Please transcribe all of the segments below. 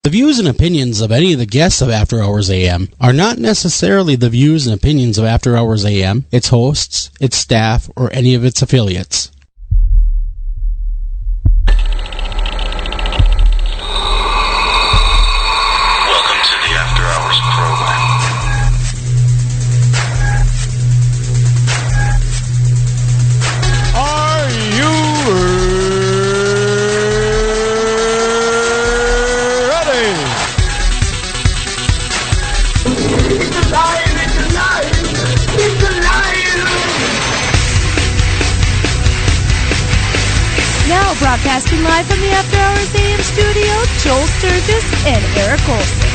The views and opinions of any of the guests of After Hours AM are not necessarily the views and opinions of After Hours AM, its hosts, its staff, or any of its affiliates. Welcome to the After Hours program. Are you ready? It's alive! It's alive! It's alive! Now broadcasting live from the After Hours AM studio, Joel Sturgis and Eric Olsen.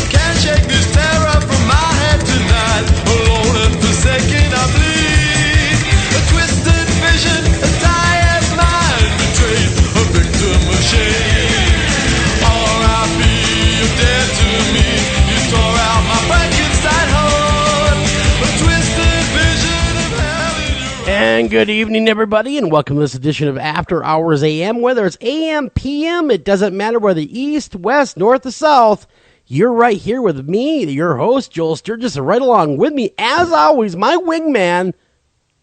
Can't shake this terror from my head tonight. Alone and forsaken I bleed. A twisted vision, a tired mind betrayed, a victim of shame. R.I.P. you're dead to me. You tore out my Frankenstein heart. A twisted vision of hell in your And good evening, everybody, and welcome to this edition of After Hours AM. Whether it's AM, PM, it doesn't matter whether east, west, north, or south. You're right here with me, your host, Joel Sturgis, and right along with me, as always, my wingman,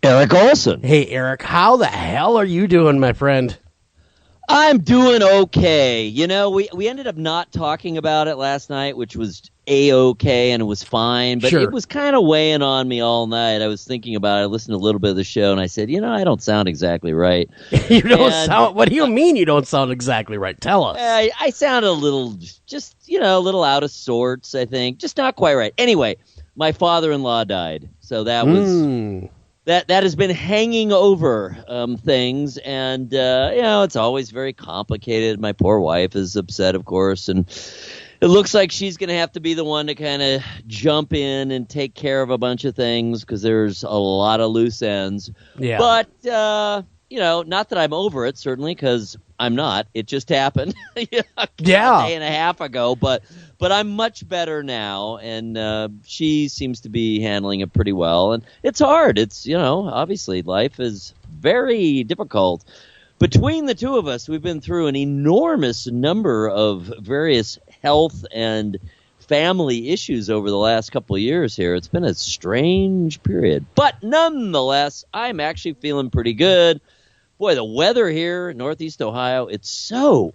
Eric Olsen. Hey, Eric, how the hell are you doing, my friend? I'm doing okay. You know, we ended up not talking about it last night, which was A-okay, and it was fine. But Sure. It was kind of weighing on me all night. I was thinking about it. I listened to a little bit of the show, and I said, I don't sound exactly right. You don't And- sound. What do you mean you don't sound exactly right? Tell us. I sound a little, just, a little out of sorts, I think. Just not quite right. Anyway, my father-in-law died. So that was... That has been hanging over things, and it's always very complicated. My poor wife is upset, of course, and it looks like she's going to have to be the one to kind of jump in and take care of a bunch of things because there's a lot of loose ends. Yeah. But not that I'm over it, certainly, because I'm not. It just happened a day and a half ago, but I'm much better now, and she seems to be handling it pretty well. And it's hard. It's, obviously life is very difficult. Between the two of us, we've been through an enormous number of various health and family issues over the last couple of years here. It's been a strange period. But nonetheless, I'm actually feeling pretty good. Boy, the weather here in Northeast Ohio, it's so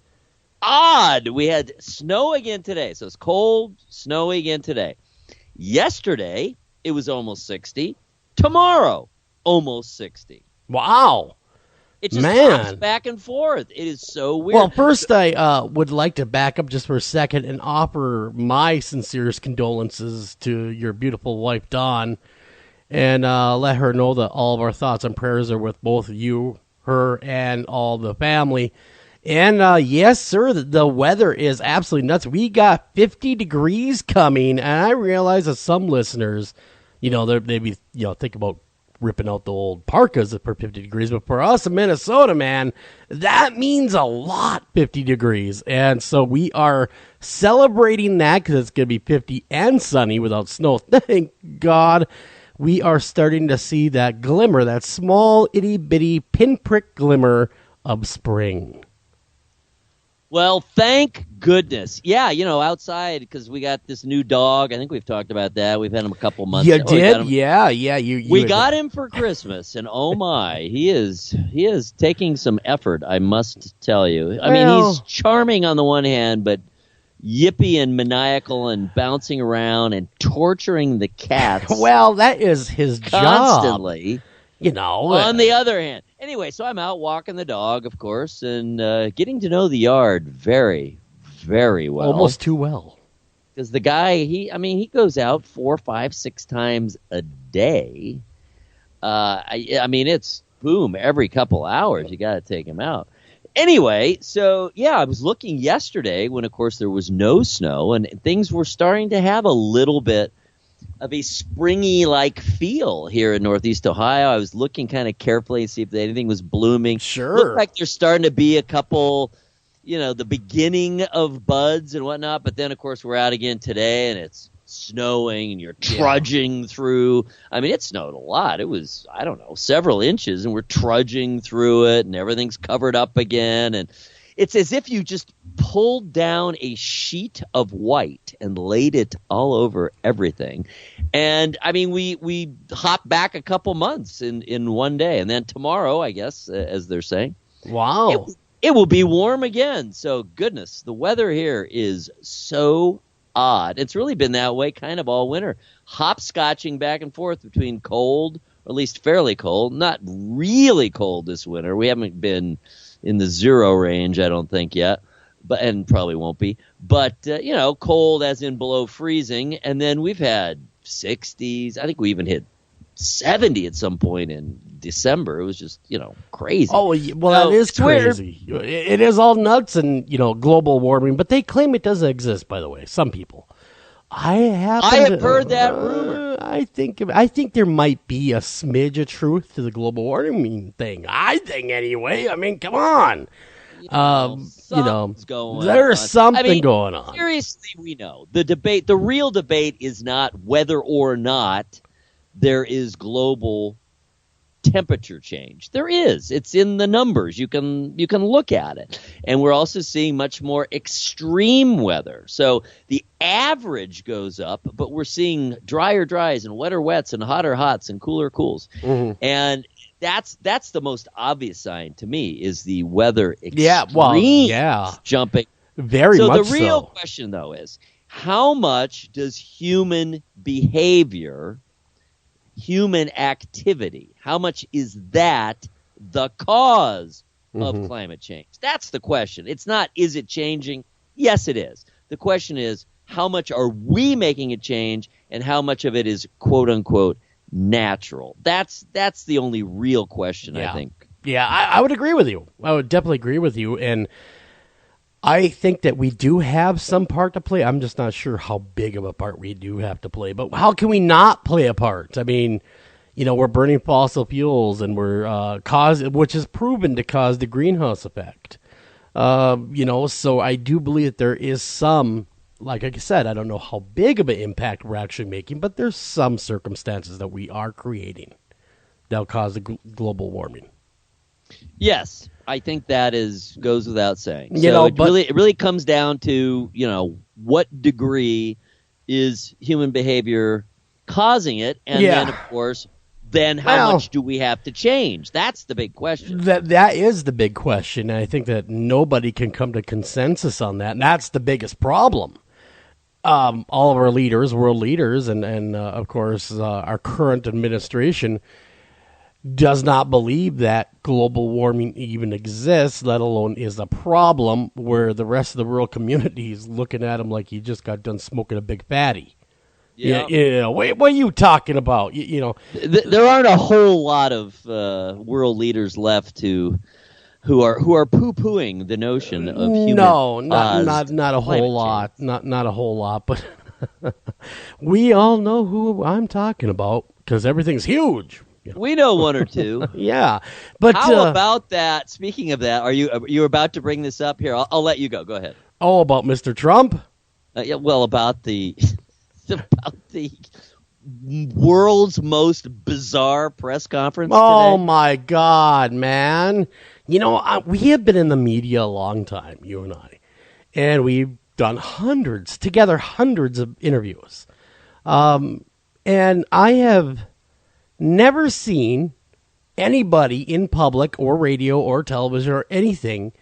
odd. We had snow again today. So it's cold, snowy again today. Yesterday, it was almost 60. Tomorrow, almost 60. Wow. It just Man. hops back and forth. It is so weird. Well, first, I would like to back up just for a second and offer my sincerest condolences to your beautiful wife, Dawn, and let her know that all of our thoughts and prayers are with both you, her, and all the family. And yes, sir, the weather is absolutely nuts. We got 50 degrees coming, and I realize that some listeners, they be think about ripping out the old parkas for 50 degrees, but for us in Minnesota, man, that means a lot, 50 degrees. And so we are celebrating that because it's going to be 50 and sunny without snow. Thank God. We are starting to see that glimmer, that small itty-bitty pinprick glimmer of spring. Well, thank goodness. Yeah, outside, because we got this new dog. I think we've talked about that. We've had him a couple months. You Oh, we did? got him- Yeah. You We got him for Christmas, and oh my, he is taking some effort, I must tell you. I mean, he's charming on the one hand, but yippy and maniacal and bouncing around and torturing the cats Well, that is his constantly. job. On the other hand. Anyway, so I'm out walking the dog, of course, and getting to know the yard very, very well. Almost too well. because the guy, he goes out 4, 5, 6 times a day. It's boom every couple hours. You got to take him out. Anyway, so I was looking yesterday when, of course, there was no snow and things were starting to have a little bit of a springy-like feel here in Northeast Ohio. I was looking kind of carefully to see if anything was blooming. Sure. Looked like there's starting to be a couple, the beginning of buds and whatnot. But then, of course, we're out again today and it's snowing and you're trudging through. It snowed a lot. It was, several inches, and we're trudging through it and everything's covered up again. And it's as if you just pulled down a sheet of white and laid it all over everything. And we hopped back a couple months in one day, and then tomorrow, I guess, as they're saying, wow, it will be warm again. So goodness, the weather here is so odd. It's really been that way kind of all winter, hopscotching back and forth between cold, or at least fairly cold, not really cold this winter. We haven't been in the 0 range, I don't think yet, and probably won't be. But cold as in below freezing, and then we've had 60s. I think we even hit 70 at some point in December. It was just crazy. Oh well, that is crazy. It is all nuts and global warming, but they claim it doesn't exist. By the way, some people. I have heard that rumor. I think there might be a smidge of truth to the global warming thing. I think anyway. Come on. Something's going there's on. something going on. Seriously, we know the real debate is not whether or not there is global temperature change. There is. It's in the numbers. You can look at it. And we're also seeing much more extreme weather. So the average goes up, but we're seeing drier dries and wetter wets and hotter hots and cooler cools. Mm-hmm. And that's the most obvious sign to me is the weather extreme jumping. Very much so. The real question, though, is how much does human behavior, human activity, how much is that the cause of climate change? That's the question. It's not, is it changing? Yes, it is. The question is, how much are we making it change, and how much of it is quote unquote natural? That's the only real question, I think. Yeah, I would agree with you. I would definitely agree with you. And I think that we do have some part to play. I'm just not sure how big of a part we do have to play. But how can we not play a part? We're burning fossil fuels, and we're which is proven to cause the greenhouse effect. So I do believe that there is some, like I said, I don't know how big of an impact we're actually making, but there's some circumstances that we are creating that'll cause the global warming. Yes, I think that goes without saying. It really comes down to, what degree is human behavior causing it, and then, of course, how much do we have to change? That's the big question. That is the big question, and I think that nobody can come to consensus on that, and that's the biggest problem. All of our leaders, world leaders, and of course, our current administration does not believe that global warming even exists, let alone is a problem, where the rest of the world community is looking at him like he just got done smoking a big fatty. Yeah. What are you talking about? There aren't a whole lot of world leaders left who are poo-pooing the notion of human. No, not a whole lot. Not a whole lot, but we all know who I'm talking about because everything's huge. We know one or two. Yeah, but how about that? Speaking of that, are you about to bring this up here? I'll let you go. Go ahead. Oh, about Mr. Trump? About the world's most bizarre press conference today. Oh my God, man! We have been in the media a long time, you and I, and we've done hundreds of interviews, and I have never seen anybody in public or radio or television or anything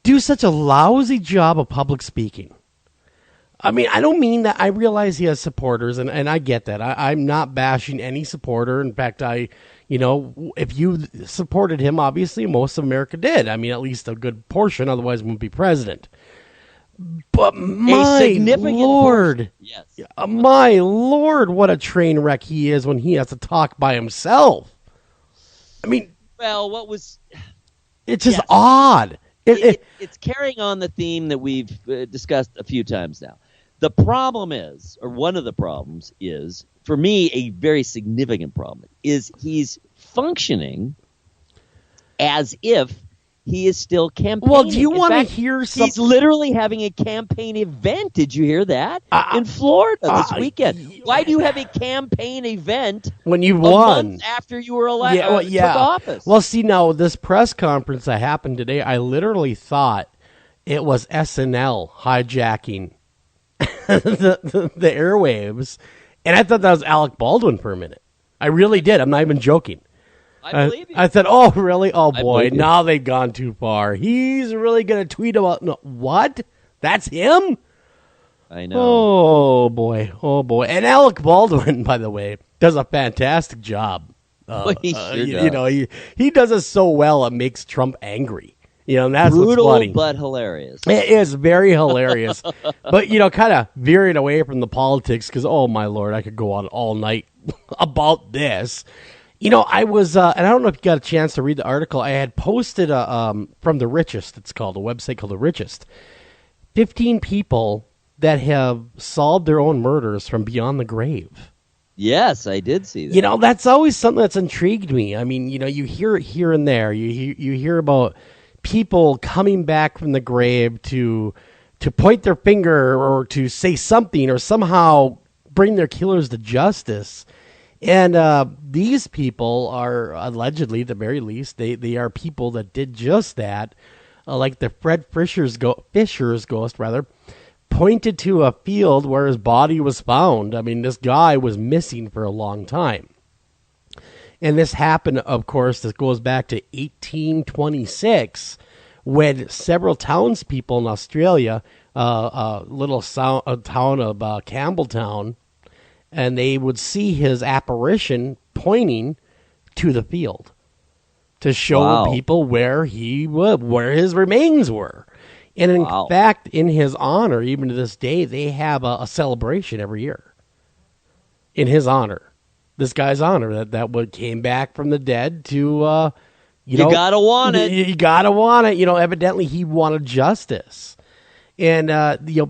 do such a lousy job of public speaking. I don't mean that. I realize he has supporters, and I get that. I'm not bashing any supporter. In fact, if you supported him, obviously most of America did. At least a good portion, otherwise he wouldn't be president. But my significant Lord, portion. Yes. My Lord, what a train wreck he is when he has to talk by himself. I mean, well, what was... It's just odd. It's carrying on the theme that we've discussed a few times now. The problem is, or one of the problems is, for me, a very significant problem, is he's functioning as if he is still campaigning. Well, do you want to hear something? He's literally having a campaign event. Did you hear that? In Florida this weekend. Why do you have a campaign event when you won? Months after you were elected, took office? Well, see, now, this press conference that happened today, I literally thought it was SNL hijacking the airwaves, and I thought that was Alec Baldwin for a minute. I really did. I'm not even joking. I believe you. I said, oh, really? Oh, boy, now they've gone too far. He's really going to tweet about... No, what? That's him? I know. Oh, boy. Oh, boy. And Alec Baldwin, by the way, does a fantastic job. He sure does. You know, he does it so well, it makes Trump angry. You know, and that's brutal, what's funny. But hilarious. It is very hilarious. But, you know, kind of veering away from the politics because, oh, my Lord, I could go on all night about this. You know, I was, and I don't know if you got a chance to read the article. I had posted from The Richest, it's called, a website called The Richest. 15 people that have solved their own murders from beyond the grave. Yes, I did see that. You know, that's always something that's intrigued me. I mean, you know, you hear it here and there. You hear about people coming back from the grave to point their finger or to say something or somehow bring their killers to justice. And these people are allegedly, at the very least, they are people that did just that. Like the Fred Fisher's ghost, pointed to a field where his body was found. I mean, this guy was missing for a long time. And this happened, of course, this goes back to 1826, when several townspeople in Australia, a town of Campbelltown, and they would see his apparition pointing to the field to show people where his remains were. And in fact, in his honor, even to this day, they have a celebration every year in his honor. This guy's honor that came back from the dead to, you gotta want it. You gotta want it. You know, evidently he wanted justice. And,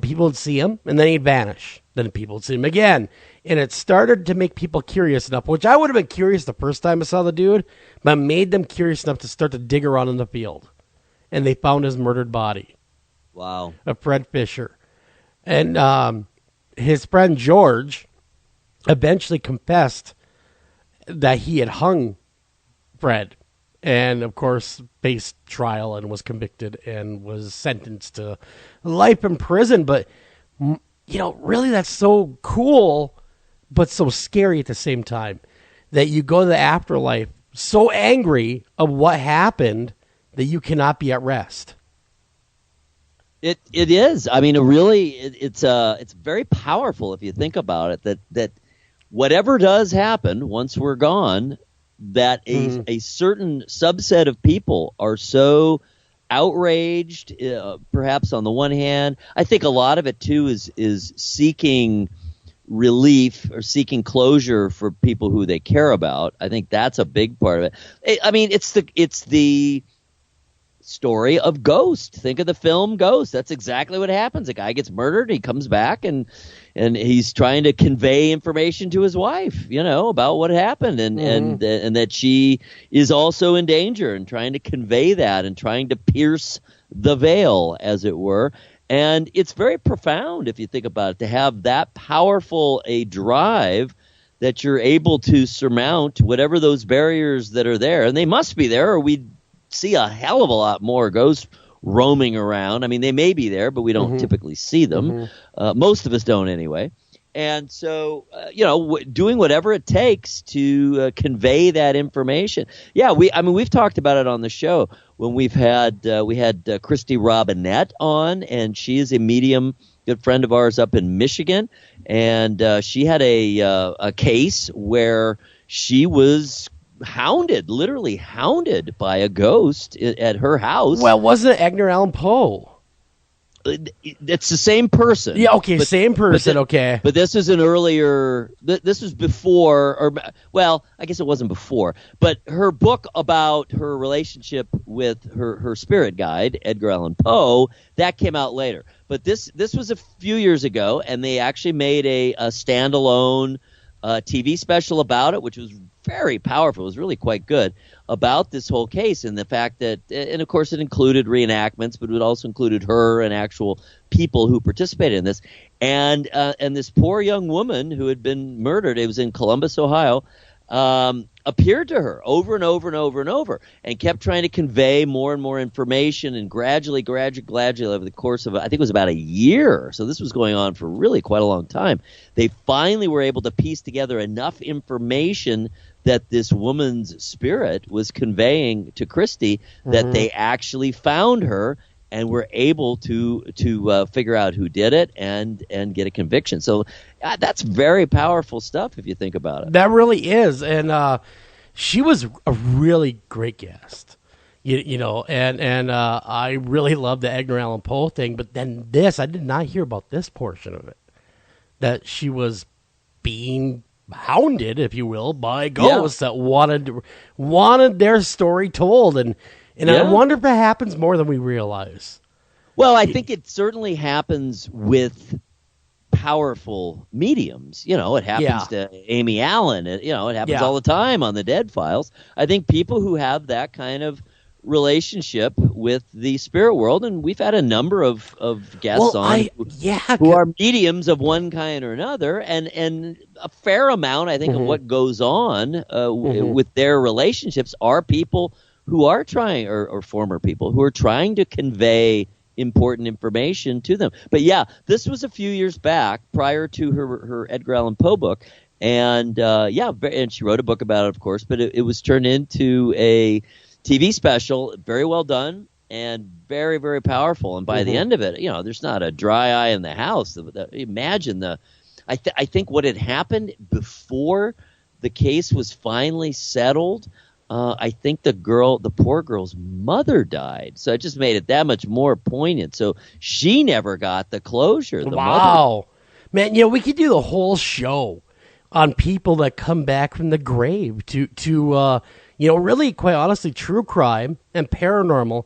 people would see him and then he'd vanish. Then people would see him again. And it started to make people curious enough, which I would have been curious the first time I saw the dude, but made them curious enough to start to dig around in the field. And they found his murdered body. Wow. Of Fred Fisher. And his friend George eventually confessed that he had hung Fred. And, of course, faced trial and was convicted and was sentenced to life in prison. But, you know, really that's so cool, but so scary at the same time. That you go to the afterlife so angry of what happened that you cannot be at rest. It is. I mean, it's very powerful if you think about it. That whatever does happen once we're gone, that a certain subset of people are so outraged. Perhaps on the one hand, I think a lot of it too is seeking relief or seeking closure for people who they care about. I think that's a big part of it. I mean, it's the story of Ghost. Think of the film Ghost. That's exactly what happens. A guy gets murdered, he comes back and he's trying to convey information to his wife, you know, about what happened and that she is also in danger, and trying to convey that and trying to pierce the veil, as it were. And it's very profound if you think about it, to have that powerful a drive that you're able to surmount whatever those barriers that are there. And they must be there, or we'd see a hell of a lot more ghosts roaming around. I mean, they may be there, but we don't typically see them. Most of us don't anyway. And so, doing whatever it takes to convey that information. Yeah, we've talked about it on the show when we had Christy Robinette on, and she is a medium, good friend of ours up in Michigan, and she had a case where she was literally hounded by a ghost at her house. Well, wasn't it Edgar Allan Poe? It's the same person. Yeah, okay, same person, okay. But this is an earlier. This was before, or well, I guess it wasn't before. But her book about her relationship with her spirit guide, Edgar Allan Poe, that came out later. But this was a few years ago, and they actually made a standalone TV special about it, which was very powerful. It was really quite good about this whole case, and the fact that, and of course it included reenactments, but it also included her and actual people who participated in this, and this poor young woman who had been murdered. It was in Columbus, Ohio. Appeared to her over and over and over and over, and kept trying to convey more and more information, and gradually over the course of, I think it was about a year, so this was going on for really quite a long time, they finally were able to piece together enough information that this woman's spirit was conveying to Christie that they actually found her and were able to figure out who did it and get a conviction. So that's very powerful stuff if you think about it. That really is, and she was a really great guest, you know. And I really loved the Edgar Allan Poe thing, but then I did not hear about this portion of it, that she was being hounded, if you will, by ghosts that wanted their story told, and I wonder if it happens more than we realize. Well, I think it certainly happens with powerful mediums. You know, it happens to Amy Allen. It happens all the time on the Dead Files. I think people who have that kind of relationship with the spirit world, and we've had a number of guests who are mediums of one kind or another, and a fair amount, I think, of what goes on with their relationships are people who are trying, or former people who are trying to convey important information to them. But yeah, this was a few years back, prior to her Edgar Allan Poe book, and and she wrote a book about it, of course, but it was turned into a TV special, very well done and very, very powerful. And by the end of it, there's not a dry eye in the house. Imagine I think what had happened before the case was finally settled. I think the poor girl's mother died, so it just made it that much more poignant. So she never got the closure. Wow, man! We could do the whole show on people that come back from the grave to really, quite honestly, true crime and paranormal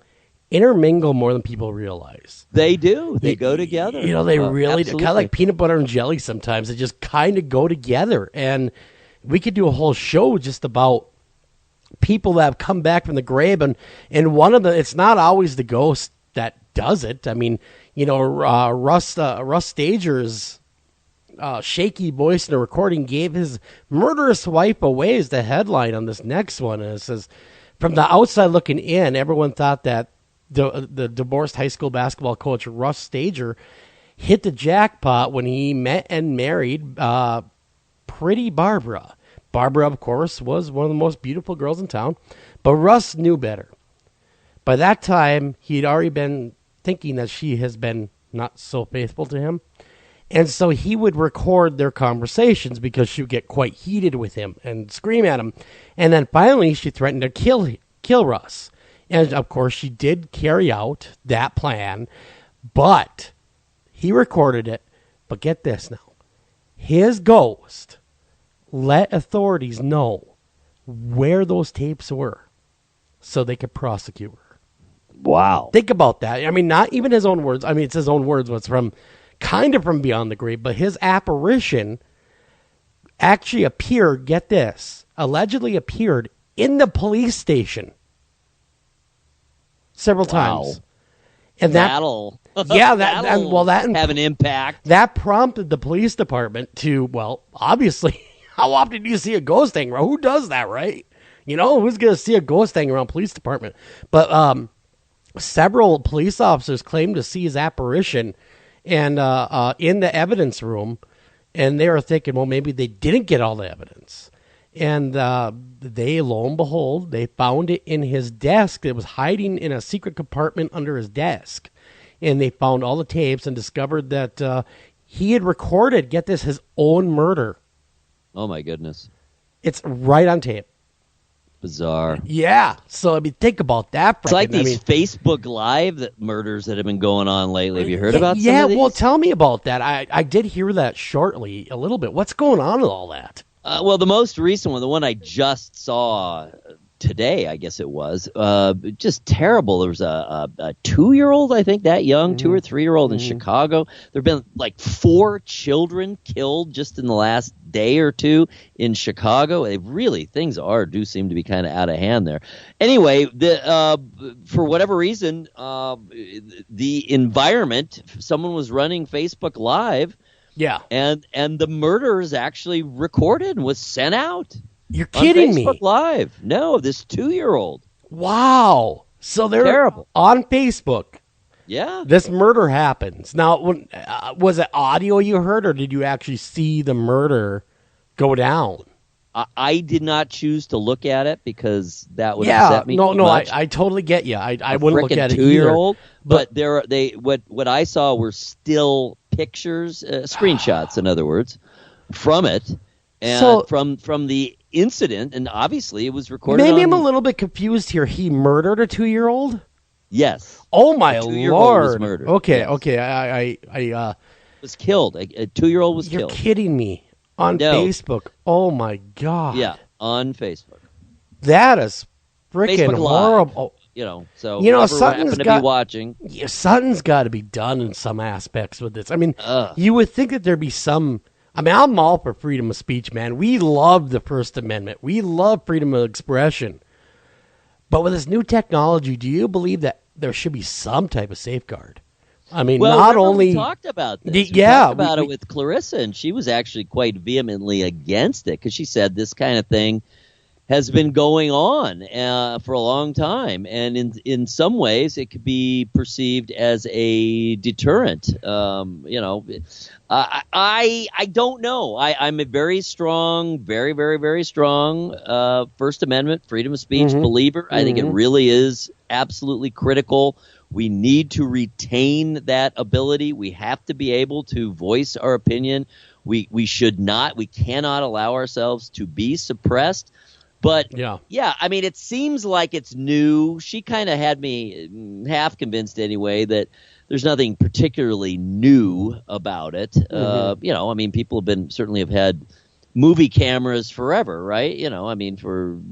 intermingle more than people realize. They do. They go together. They really do. Kind of like peanut butter and jelly sometimes. They just kind of go together. And we could do a whole show just about people that have come back from the grave. And one of it's not always the ghost that does it. I mean, Russ Stager's shaky voice in a recording gave his murderous wife away as the headline on this next one. And it says, from the outside looking in, everyone thought that the divorced high school basketball coach Russ Stager hit the jackpot when he met and married pretty Barbara. Barbara, of course, was one of the most beautiful girls in town, but Russ knew better. By that time, he'd already been thinking that she has been not so faithful to him. And so he would record their conversations because she would get quite heated with him and scream at him. And then finally she threatened to kill Russ. And of course she did carry out that plan, but he recorded it. But get this now. His ghost let authorities know where those tapes were so they could prosecute her. Wow. Think about that. I mean, not even his own words. I mean, it's his own words, but it's from kind of from beyond the grave, but his apparition actually appeared, get this, allegedly appeared in the police station several times. And that'll have an impact. That prompted the police department to, obviously, how often do you see a ghost hanging around? Who does that, right? Who's going to see a ghost hanging around police department? But several police officers claimed to see his apparition and in the evidence room, and they were thinking, well, maybe they didn't get all the evidence. And they, lo and behold, they found it in his desk. It was hiding in a secret compartment under his desk. And they found all the tapes and discovered that he had recorded, get this, his own murder. Oh, my goodness. It's right on tape. bizarre. Yeah. So I mean, think about that. It's like frickin', these Facebook Live murders that have been going on lately. Have you heard about some Yeah, of these? well, tell me about that. I did hear that shortly a little bit. What's going on with all that? Well, the most recent one, the one I just saw today, I guess it was, just terrible. There was a 2-year-old, I think, that young, 2 or 3-year-old in Chicago. There have been like 4 children killed just in the last day or two in Chicago. Things do seem to be kind of out of hand there. Anyway, for whatever reason, the environment, someone was running Facebook Live. Yeah. And the murder is actually recorded and was sent out. You're kidding on me. Facebook Live. No, this 2-year-old. Wow. So they're terrible. On Facebook. Yeah. This murder happens. Now, was it audio you heard, or did you actually see the murder go down? I did not choose to look at it because that would upset me. No, I totally get you. I wouldn't look at it 2-year-old. But what I saw were still pictures, screenshots, in other words, from it, and from the incident, and obviously it was recorded. Maybe I'm a little bit confused here. He murdered a 2-year-old? Yes. Oh my Lord! Was murdered. Okay, yes. Okay. I was killed. A 2-year-old was killed. You're kidding me? On Facebook? Oh my God! Yeah, on Facebook. That is freaking horrible. Something's got to be watching. Yeah, something's got to be done in some aspects with this. I mean, you would think that there'd be some. I mean, I'm all for freedom of speech, man. We love the First Amendment. We love freedom of expression. But with this new technology, do you believe that there should be some type of safeguard? I mean, not only we talked about this. We talked about it with Clarissa, and she was actually quite vehemently against it because she said this kind of thing has been going on for a long time, and in some ways it could be perceived as a deterrent. I don't know. I'm a very strong, very, very, very strong First Amendment freedom of speech believer. I think it really is absolutely critical. We need to retain that ability. We have to be able to voice our opinion. We cannot allow ourselves to be suppressed. But, I mean, it seems like it's new. She kind of had me half convinced anyway that there's nothing particularly new about it. I mean, people certainly have had movie cameras forever, right? I mean, for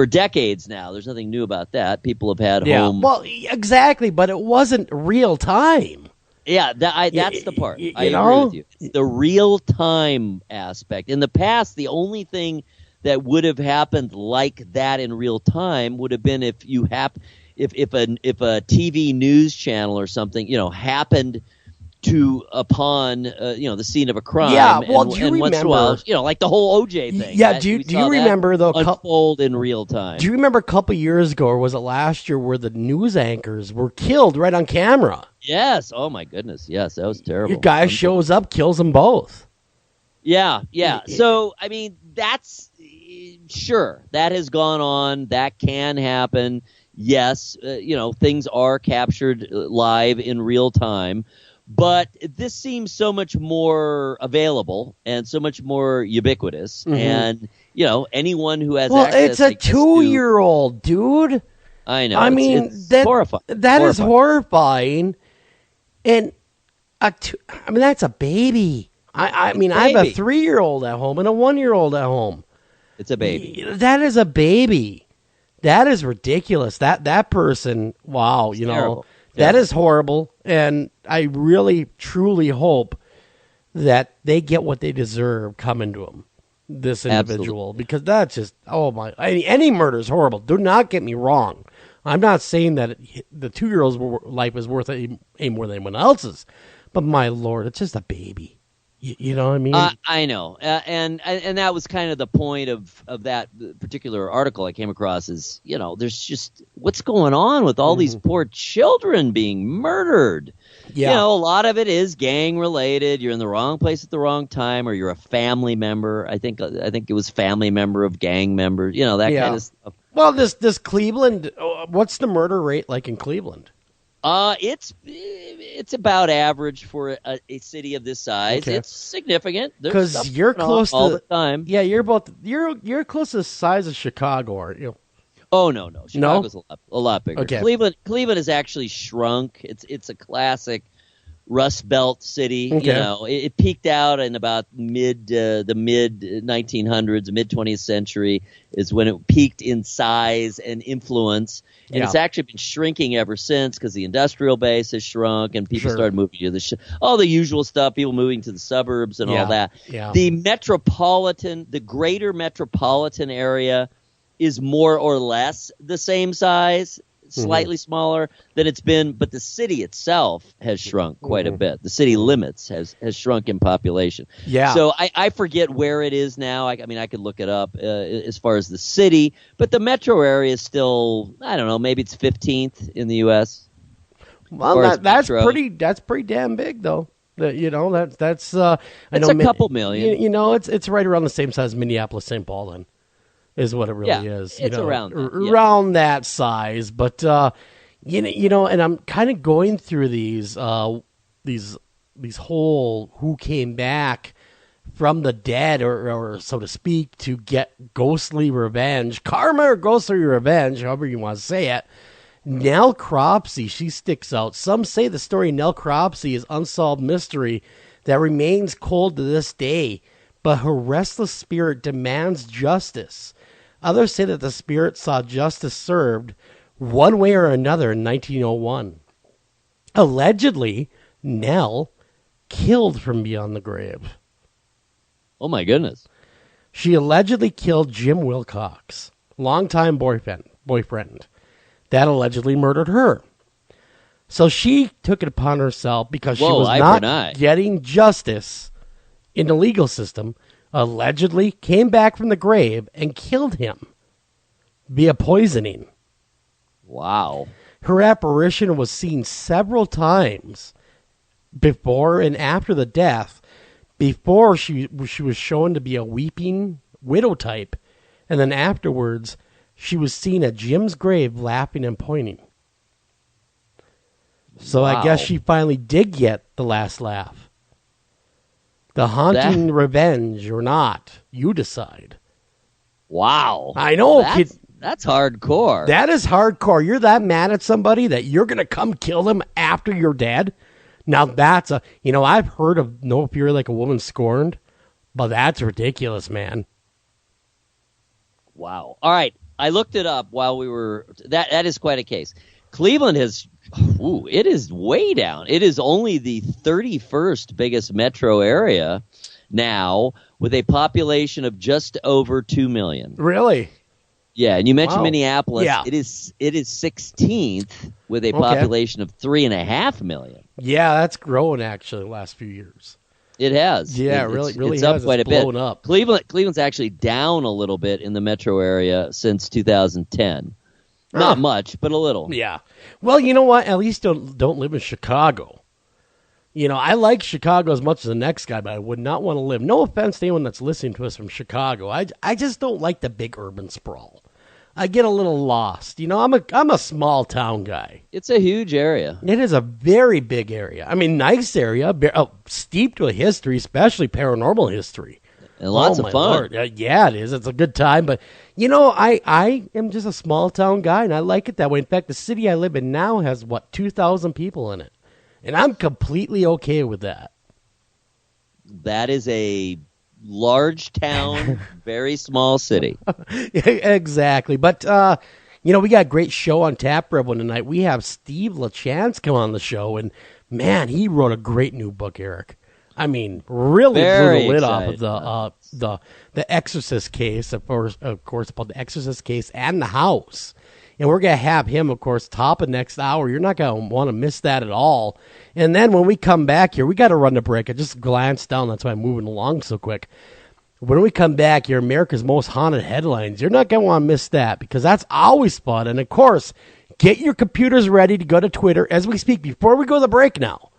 decades now. There's nothing new about that. People have had home. Well, exactly, but it wasn't real time. Yeah, that's the part. I agree with you. It's the real time aspect. In the past, the only thing that would have happened like that in real time would have been if a TV news channel or something, happened upon the scene of a crime. Yeah, well, do you remember? Once in a while, like the whole OJ thing. Yeah, do you remember though? Unfold in real time. Do you remember a couple years ago, or was it last year, where the news anchors were killed right on camera? Yes. Oh my goodness. Yes, that was terrible. Your guy shows up, kills them both. Yeah. So I mean, that's. Sure, that has gone on. That can happen. Yes, things are captured live in real time. But this seems so much more available and so much more ubiquitous. And, anyone who has access. Well, it's a 2-year-old, dude. I know. I mean, that's horrifying. That is horrifying. And, that's a baby. I mean, I have a 3-year-old at home and a 1-year-old at home. It's a baby. That is a baby. That is ridiculous. That person, wow, terrible. That is horrible. And I really, truly hope that they get what they deserve coming to them, this individual. Absolutely. Because that's just, any murder is horrible. Do not get me wrong. I'm not saying that the 2-year-old's life is worth any more than anyone else's. But my Lord, it's just a baby. You know what I mean? I know, and that was kind of the point of that particular article I came across. Is there's just what's going on with all these poor children being murdered. Yeah, a lot of it is gang related. You're in the wrong place at the wrong time, or you're a family member. I think it was family member of gang members. That kind of stuff. Well, this Cleveland. What's the murder rate like in Cleveland? It's about average for a city of this size. Okay. It's significant because you're close all the time. Yeah, you're close to the size of Chicago, aren't you? Oh no, Chicago's a lot bigger. Okay. Cleveland has actually shrunk. It's a classic Rust Belt city. Okay. You know, it peaked out in about the mid 1900s, mid 20th century is when it peaked in size and influence, and it's actually been shrinking ever since because the industrial base has shrunk and people started moving to all the usual stuff. People moving to the suburbs and all that. Yeah. The greater metropolitan area is more or less the same size. Slightly smaller than it's been, but the city itself has shrunk quite a bit. The city limits has shrunk in population. Yeah. So I forget where it is now. I mean, I could look it up as far as the city, but the metro area is still, I don't know, maybe it's 15th in the U.S. Well, that's pretty damn big, though. That's I it's know a couple million. You know, it's right around the same size as Minneapolis, St. Paul, then. Is what it really is. It's around that size. But you know, and I'm kind of going through these whole who came back from the dead, or so to speak, to get ghostly revenge, karma or ghostly revenge, however you want to say it. Nell Cropsey, she sticks out. Some say the story of Nell Cropsey is unsolved mystery that remains cold to this day, but her restless spirit demands justice. Others say that the spirit saw justice served one way or another in 1901. Allegedly, Nell killed from beyond the grave. Oh, my goodness. She allegedly killed Jim Wilcox, longtime boyfriend, that allegedly murdered her. So she took it upon herself because she was not getting justice in the legal system, allegedly came back from the grave and killed him via poisoning. Wow. Her apparition was seen several times before and after the death, before she was shown to be a weeping widow type, and then afterwards she was seen at Jim's grave laughing and pointing. So wow. I guess she finally did get the last laugh. The haunting revenge or not, you decide. Wow. I know, kid. That's hardcore. That is hardcore. You're that mad at somebody that you're going to come kill them after you're dead? Now that's I've heard of No Fury Like a Woman Scorned, but that's ridiculous, man. Wow. All right. I looked it up while we were, that is quite a case. Cleveland it is way down. It is only the 31st biggest metro area now, with a population of just over 2 million. Really? Yeah, and you mentioned Minneapolis. Yeah. It is 16th with a population of 3.5 million. Yeah, that's growing actually the last few years. It has. Yeah, really it's has. up quite it's a bit. blown up. Cleveland's actually down a little bit in the metro area since 2010. Not much, but a little. Yeah. Well, you know what? At least don't live in Chicago. You know, I like Chicago as much as the next guy, but I would not want to live. No offense to anyone that's listening to us from Chicago. I just don't like the big urban sprawl. I get a little lost. You know, I'm a small town guy. It's a huge area. It is a very big area. I mean, nice area, steeped with history, especially paranormal history. And lots of fun. Lord. Yeah, it is. It's a good time. But, you know, I am just a small town guy, and I like it that way. In fact, the city I live in now has, 2,000 people in it. And I'm completely okay with that. That is a large town, very small city. Exactly. But, we got a great show on tap for everyone tonight. We have Steve LaChance come on the show, and, man, he wrote a great new book, Eric. I mean, really blew the lid off of the Exorcist case, of course, about the Exorcist case and the house. And we're going to have him, of course, top of next hour. You're not going to want to miss that at all. And then when we come back here, we got to run the break. I just glanced down. That's why I'm moving along so quick. When we come back here, America's Most Haunted Headlines. You're not going to want to miss that because that's always fun. And, of course, get your computers ready to go to Twitter as we speak. Before we go to the break now,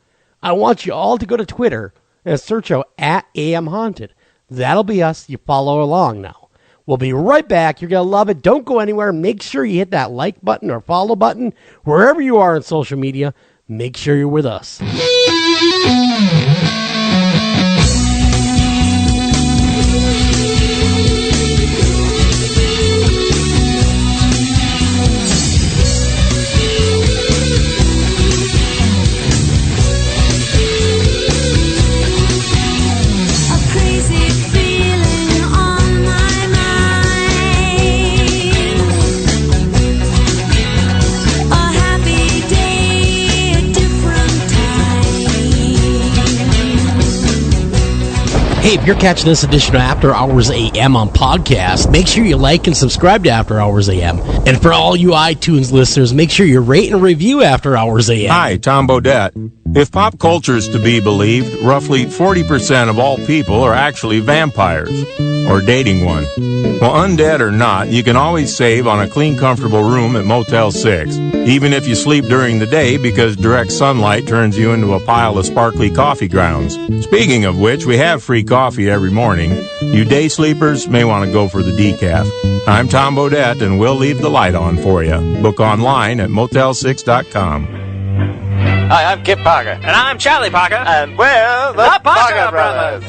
I want you all to go to Twitter and search out @AMHaunted. That'll be us. You follow along now. We'll be right back. You're going to love it. Don't go anywhere. Make sure you hit that like button or follow button wherever you are on social media. Make sure you're with us. Hey, if you're catching this edition of After Hours AM on podcast, make sure you like and subscribe to After Hours AM. And for all you iTunes listeners, make sure you rate and review After Hours AM. Hi, Tom Bodette. If pop culture is to be believed, roughly 40% of all people are actually vampires, or dating one. Well, undead or not, you can always save on a clean, comfortable room at Motel 6, even if you sleep during the day because direct sunlight turns you into a pile of sparkly coffee grounds. Speaking of which, we have free coffee every morning. You day sleepers may want to go for the decaf. I'm Tom Bodette, and we'll leave the light on for you. Book online at motel6.com. Hi, I'm Kip Parker. And I'm Charlie Parker. And we're the Parker Brothers.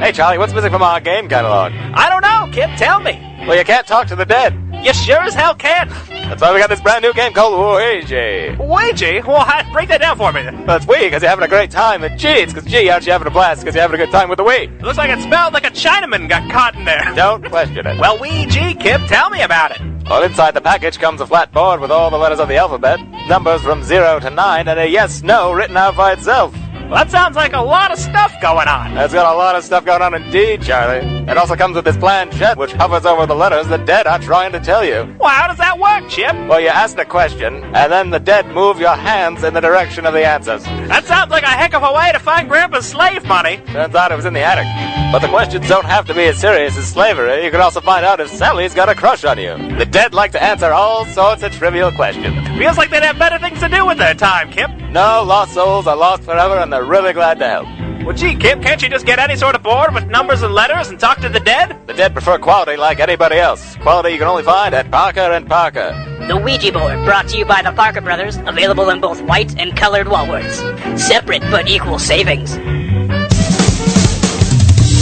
Hey, Charlie, what's missing from our game catalog? I don't know, Kip. Tell me. Well, you can't talk to the dead. You sure as hell can. That's why we got this brand new game called Ouija. Ouija? Well, break that down for me. Well, it's Wii because you're having a great time, and G, it's because G, aren't you having a blast because you're having a good time with the Wii. It looks like it smelled like a Chinaman got caught in there. Don't question it. Well, Ouija, Kip, tell me about it. Well, inside the package comes a flat board with all the letters of the alphabet, numbers from 0 to 9, and a yes-no written out by itself. Well, that sounds like a lot of stuff going on. It's got a lot of stuff going on indeed, Charlie. It also comes with this planchette, which hovers over the letters the dead are trying to tell you. Well, how does that work, Chip? Well, you ask the question, and then the dead move your hands in the direction of the answers. That sounds like a heck of a way to find Grandpa's slave money. Turns out it was in the attic. But the questions don't have to be as serious as slavery. You can also find out if Sally's got a crush on you. The dead like to answer all sorts of trivial questions. Feels like they'd have better things to do with their time, Kip. No, lost souls are lost forever, and they're really glad to help. Well, gee, Kip, can't you just get any sort of board with numbers and letters and talk to the dead? The dead prefer quality like anybody else. Quality you can only find at Parker & Parker. The Ouija board, brought to you by the Parker Brothers, available in both white and colored walworts. Separate but equal savings.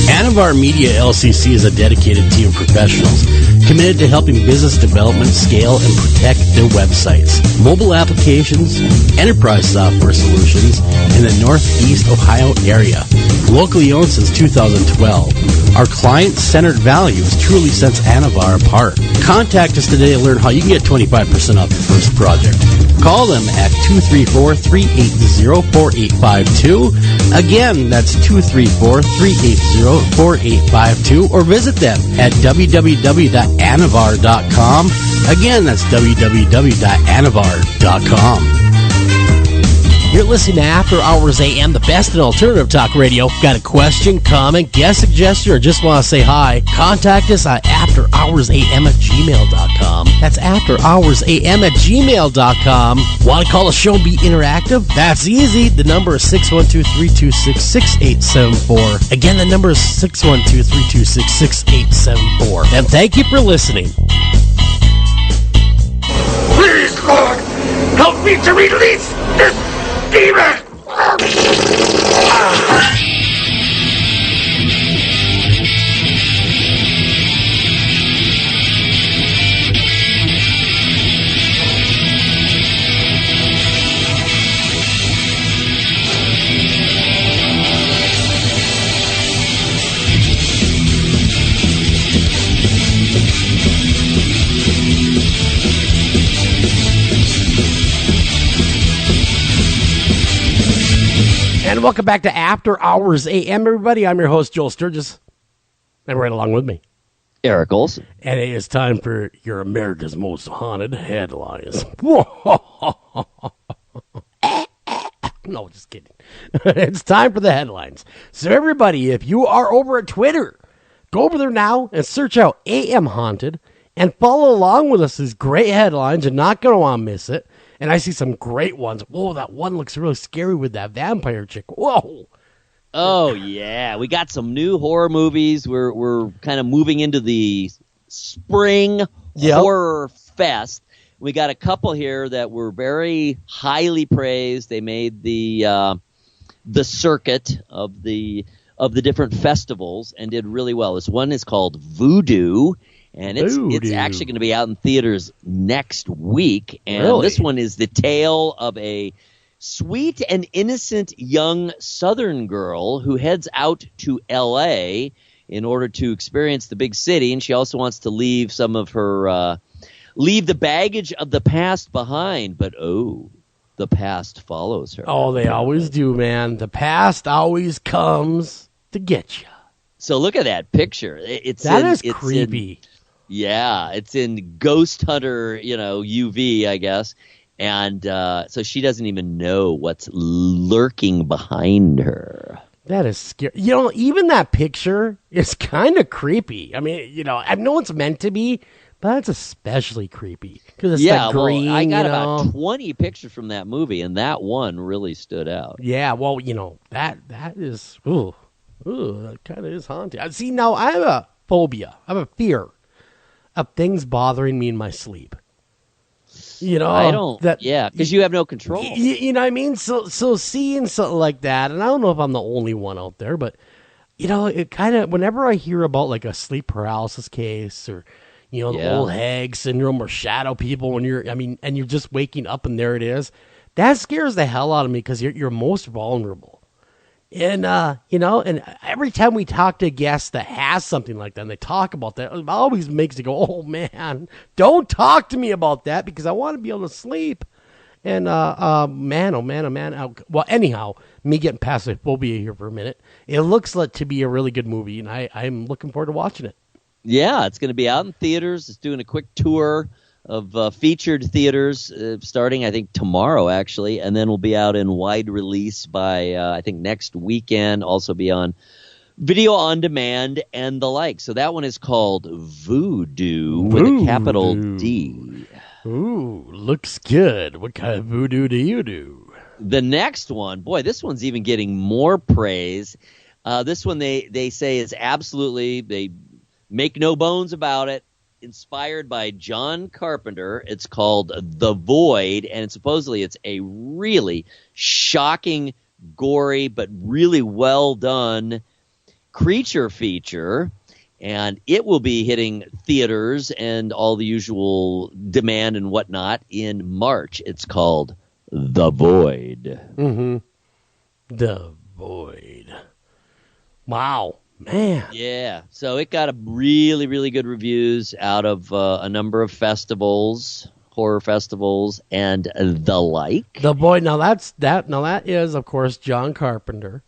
Anavar Media LCC is a dedicated team of professionals committed to helping business development scale and protect their websites, mobile applications, enterprise software solutions in the Northeast Ohio area. Locally owned since 2012, our client-centered values truly sets Anavar apart. Contact us today to learn how you can get 25% off your first project. Call them at 234-380-4852. Again, that's 234-380-4852, or visit them at www.anavar.com. Again, that's www.anavar.com. You're listening to After Hours AM, the best in alternative talk radio. Got a question, comment, guest suggestion, or just want to say hi? Contact us at afterhoursam@gmail.com. That's afterhoursam@gmail.com. Want to call the show and be interactive? That's easy. The number is 612-326-6874. Again, the number is 612-326-6874. And thank you for listening. Please, Lord, help me to release this demon! And welcome back to After Hours AM, everybody. I'm your host, Joel Sturgis. And right along with me, Eric Olsen. And it is time for your America's Most Haunted Headlines. No, just kidding. It's time for the headlines. So everybody, if you are over at Twitter, go over there now and search out AM Haunted and follow along with us. These great headlines. You're not going to want to miss it. And I see some great ones. Whoa, that one looks really scary with that vampire chick. Whoa. Oh, yeah. We got some new horror movies. We're kind of moving into the spring horror fest. We got a couple here that were very highly praised. They made the circuit of the different festivals and did really well. This one is called Voodoo. And it's actually going to be out in theaters next week. And This one is the tale of a sweet and innocent young Southern girl who heads out to L.A. in order to experience the big city. And she also wants to leave some of her leave the baggage of the past behind. But, the past follows her. Oh, they always do, man. The past always comes to get you. So look at that picture. It's creepy. It's in Ghost Hunter, UV, I guess. And so she doesn't even know what's lurking behind her. That is scary. Even that picture is kind of creepy. I mean, I know it's meant to be, but it's especially creepy because it's that green. Well, I got about 20 pictures from that movie, and that one really stood out. Yeah, well, that is that kind of is haunting. See, now I have a phobia. I have a fear of things bothering me in my sleep. I don't. Because you have no control. You know what I mean? So seeing something like that, and I don't know if I'm the only one out there, but it kind of, whenever I hear about like a sleep paralysis case or the old hag syndrome or shadow people and you're just waking up and there it is, that scares the hell out of me because you're most vulnerable. And, and every time we talk to a guest that has something like that and they talk about that, it always makes it go, oh, man, don't talk to me about that because I want to be able to sleep. And, man. Well, anyhow, me getting past my phobia here for a minute, it looks like to be a really good movie, and I'm looking forward to watching it. Yeah, it's going to be out in theaters. It's doing a quick tour of featured theaters starting, I think, tomorrow, actually, and then we'll be out in wide release by, I think, next weekend. Also be on video on demand and the like. So that one is called Voodoo with a capital D. Ooh, looks good. What kind of voodoo do you do? The next one, boy, this one's even getting more praise. This one they say is absolutely, they make no bones about it, inspired by John Carpenter. It's called The Void, and supposedly it's a really shocking, gory, but really well done creature feature, and it will be hitting theaters and all the usual demand and whatnot in March. It's called The Void. Mm-hmm. The Void. Wow. Man. Yeah, so it got a really, really good reviews out of a number of festivals, horror festivals, and the like. The Void. Now that is, of course, John Carpenter.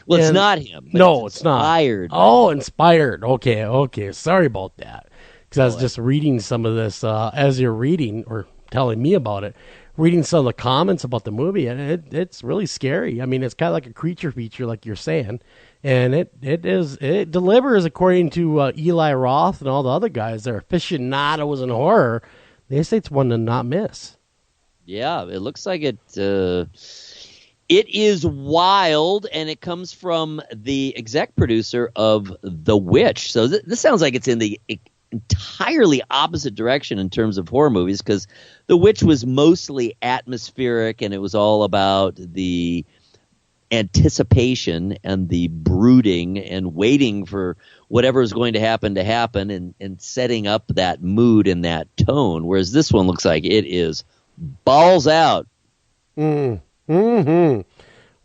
Well, it's not him. No, it's not. Inspired. Oh, inspired. Okay. Sorry about that. Because I was just reading some of this as you're reading or telling me about it. Reading some of the comments about the movie, and it's really scary. I mean, it's kind of like a creature feature, like you're saying. And it delivers according to Eli Roth and all the other guys. They're aficionados in horror. They say it's one to not miss. Yeah, it looks like it. It is wild, and it comes from the exec producer of The Witch. So this sounds like it's in the entirely opposite direction in terms of horror movies, because The Witch was mostly atmospheric, and it was all about the anticipation and the brooding and waiting for whatever is going to happen and setting up that mood and that tone, whereas this one looks like it is balls out. Mm-hmm.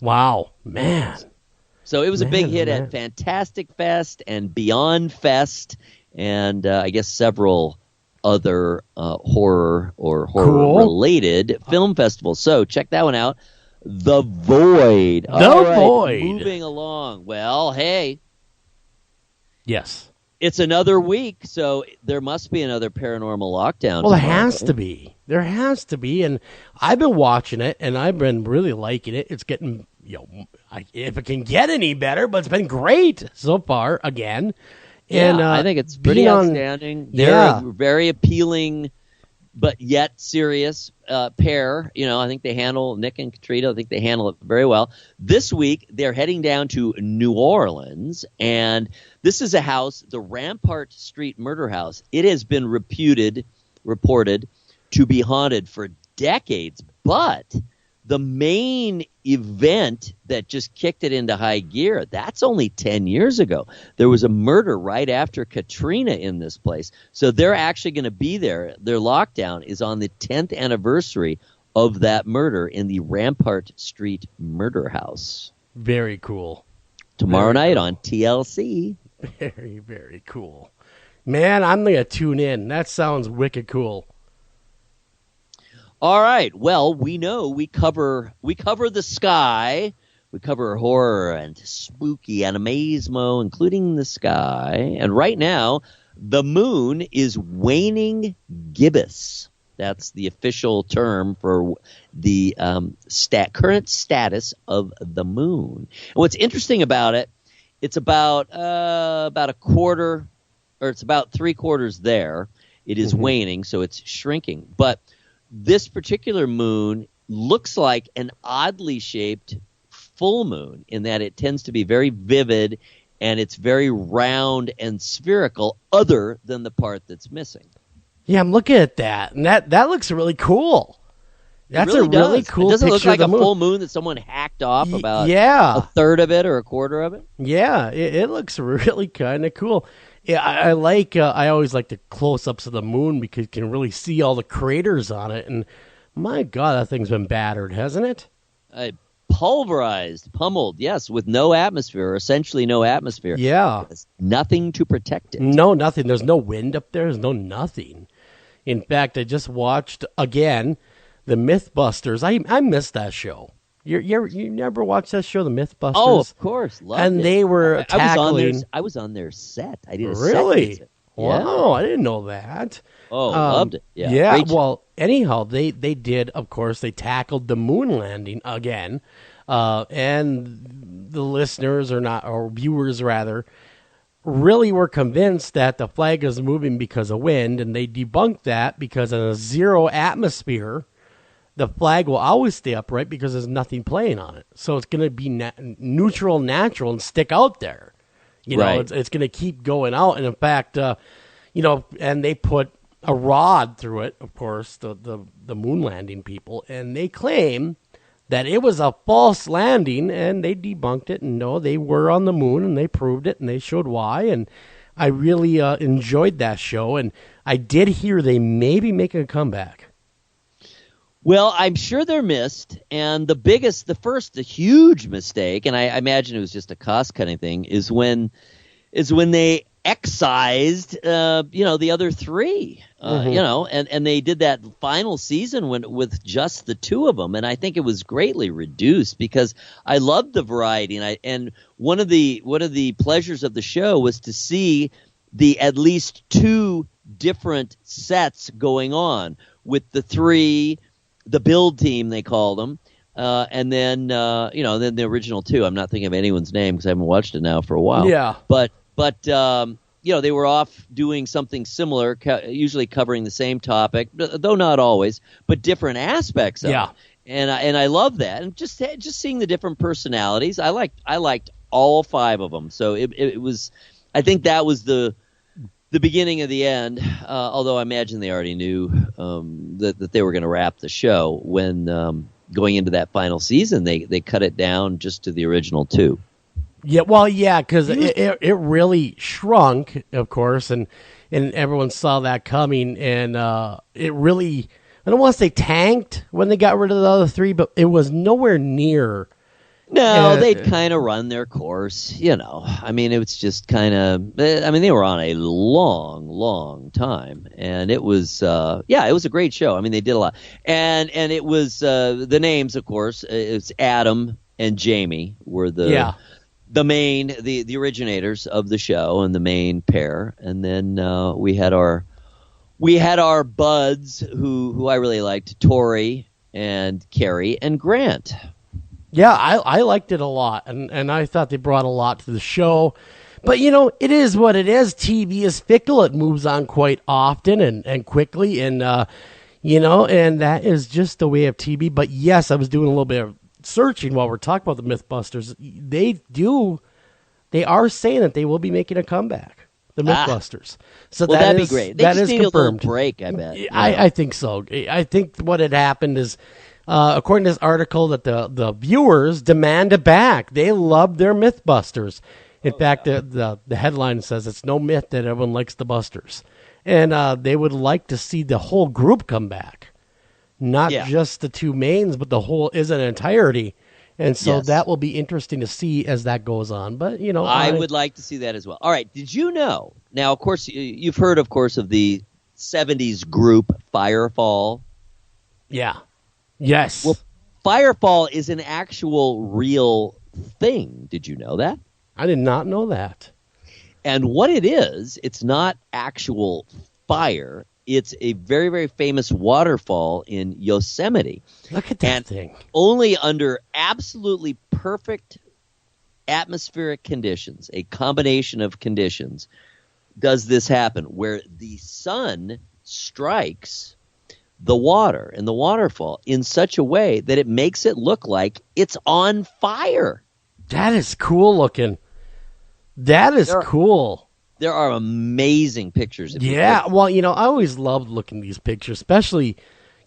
Wow, man. So it was a big hit at Fantastic Fest and Beyond Fest, and I guess several other horror or horror-related film festivals. So check that one out. The Void. Void. Moving along. Well, hey. Yes. It's another week, so there must be another paranormal lockdown. Well, there has to be. There has to be, and I've been watching it, and I've been really liking it. It's getting, if it can get any better, but it's been great so far, again. And I think it's pretty outstanding. They're a very appealing but yet serious pair. I think they handle, Nick and Katrina, I think they handle it very well. This week, they're heading down to New Orleans, and this is a house, the Rampart Street Murder House. It has been reported to be haunted for decades, but the main event that just kicked it into high gear, that's only 10 years ago. There was a murder right after Katrina in this place. So they're actually going to be there. Their lockdown is on the 10th anniversary of that murder in the Rampart Street Murder House. Very cool. Tomorrow night on TLC. Very, very cool. Man, I'm going to tune in. That sounds wicked cool. All right. Well, we know we cover the sky We cover horror and spooky animismo, including the sky. And right now, the moon is waning gibbous. That's the official term for the current status of the moon. And what's interesting about it, it's about a quarter, or it's about 3/4 there. It is waning, so it's shrinking. But this particular moon looks like an oddly shaped full moon in that it tends to be very vivid and it's very round and spherical, other than the part that's missing. Yeah, I'm looking at that, and that looks really cool. That's really a really does. cool It doesn't picture look like of the a full moon that someone hacked off about a third of it or a quarter of it. Yeah, it looks really kind of cool. Yeah, I always like the close-ups of the moon because you can really see all the craters on it, and my God, that thing's been battered, hasn't it? Pulverized, pummeled, yes, with no atmosphere, or essentially no atmosphere. Yeah. There's nothing to protect it. No, nothing. There's no wind up there. There's no nothing. In fact, I just watched, again, the Mythbusters. I missed that show. You never watched that show, the Mythbusters? Oh, of course. Loved and it. they were tackling... I was on their set. I did a really? set. Wow, I didn't know that. Oh, loved it. Yeah. Yeah, well, anyhow, they did, of course, they tackled the moon landing again. And the listeners, or viewers rather, really were convinced that the flag is moving because of wind, and they debunked that because in a zero atmosphere, the flag will always stay upright because there's nothing playing on it. So it's going to be neutral, natural, and stick out there. You know, it's going to keep going out. And in fact, and they put a rod through it, of course, the moon landing people, and they claim that it was a false landing, and they debunked it. And no, they were on the moon, and they proved it, and they showed why. And I really enjoyed that show, and I did hear they may be making a comeback. Well, I'm sure they're missed, and the huge mistake, and I imagine it was just a cost-cutting thing, is when they excised, the other three, and they did that final season with just the two of them, and I think it was greatly reduced because I loved the variety, and one of the pleasures of the show was to see the at least two different sets going on with the three. The build team, they called them, and then then the original two. I'm not thinking of anyone's name because I haven't watched it now for a while. Yeah, but they were off doing something similar, usually covering the same topic, though not always, but different aspects of it. And I love that, and just seeing the different personalities. I liked all five of them. So it was. I think that was the beginning of the end, although I imagine they already knew that they were going to wrap the show when going into that final season, they cut it down just to the original two. Yeah, well, yeah, because it really shrunk, of course, and everyone saw that coming, and it really, I don't want to say tanked when they got rid of the other three, but it was nowhere near. No, they'd kind of run their course, I mean, it was just kind of. They were on a long, long time, and it was, it was a great show. I mean, they did a lot, and it was the names, of course. It's Adam and Jamie were the main, the originators of the show and the main pair, and then we had our buds who I really liked, Tori and Carrie and Grant. Yeah, I liked it a lot, and I thought they brought a lot to the show. But, it is what it is. TV is fickle. It moves on quite often and quickly, and, and that is just the way of TV. But, yes, I was doing a little bit of searching while we're talking about the Mythbusters. They are saying that they will be making a comeback, the Mythbusters. So that'd be great. They that just is need confirmed. A little break, I bet. I think so. I think what had happened is, according to this article, that the viewers demanded back. They love their Mythbusters. In fact, the headline says it's no myth that everyone likes the Busters. And they would like to see the whole group come back. Not just the two mains, but the whole is an entirety. And so that will be interesting to see as that goes on. But, I would like to see that as well. All right. Did you know? Now, of course, you've heard, of course, of the 70s group Firefall. Yeah. Yes. Well, firefall is an actual real thing. Did you know that? I did not know that. And what it is, it's not actual fire. It's a very, very famous waterfall in Yosemite. Look at that thing. Only under absolutely perfect atmospheric conditions, a combination of conditions, does this happen, where the sun strikes the water and the waterfall in such a way that it makes it look like it's on fire. That is cool looking. That is cool. There are amazing pictures. Yeah, well, I always loved looking at these pictures, especially,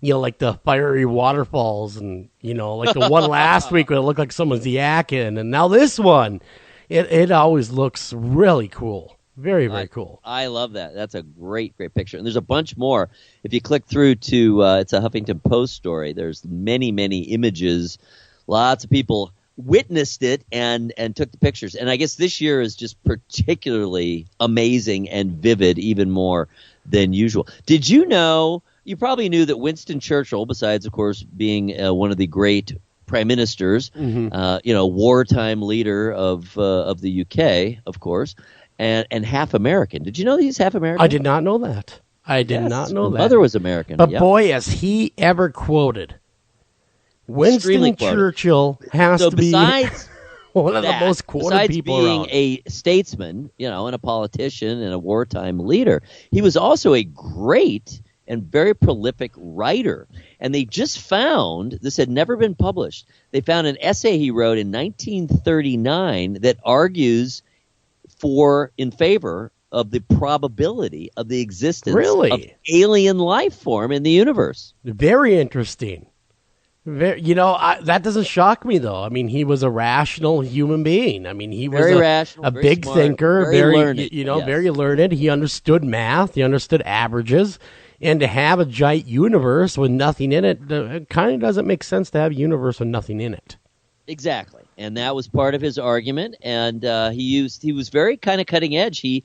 like the fiery waterfalls and, like the one last week where it looked like someone's yakking. And now this one, it always looks really cool. Very, very cool. I love that. That's a great, great picture. And there's a bunch more. If you click through to, it's a Huffington Post story, there's many, many images. Lots of people witnessed it and took the pictures. And I guess this year is just particularly amazing and vivid, even more than usual. Did you know, you probably knew that Winston Churchill, besides, of course, being one of the great prime ministers, wartime leader of the UK, of course, and half American. Did you know that he's half American? I did not know that. I did not know that. His mother was American. But boy, has he ever quoted. Winston Churchill has to be one of the most quoted people around. Besides being a statesman, and a politician and a wartime leader, he was also a great and very prolific writer. And they just found, this had never been published, they found an essay he wrote in 1939 that argues in favor of the probability of the existence of alien life form in the universe. Very interesting. That doesn't shock me, though. I mean, he was a rational human being. I mean, he was a big smart, thinker, very learned, very learned. He understood math. He understood averages. And to have a giant universe with nothing in it kind of doesn't make sense to have a universe with nothing in it. Exactly. And that was part of his argument. And he was very kind of cutting edge. He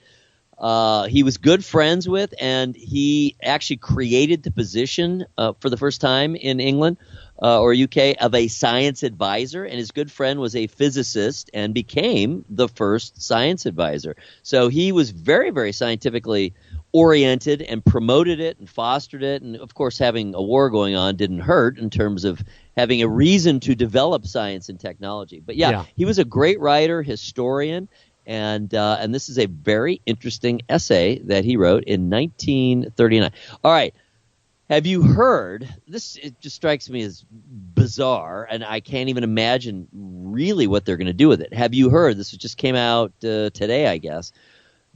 was good friends with, and he actually created the position for the first time in England or UK of a science advisor, and his good friend was a physicist and became the first science advisor. So he was very, very scientifically oriented and promoted it and fostered it. And, of course, having a war going on didn't hurt in terms of having a reason to develop science and technology. But, yeah. He was a great writer, historian. And this is a very interesting essay that he wrote in 1939. All right. Have you heard this? It just strikes me as bizarre, and I can't even imagine really what they're going to do with it. Have you heard? This just came out today, I guess.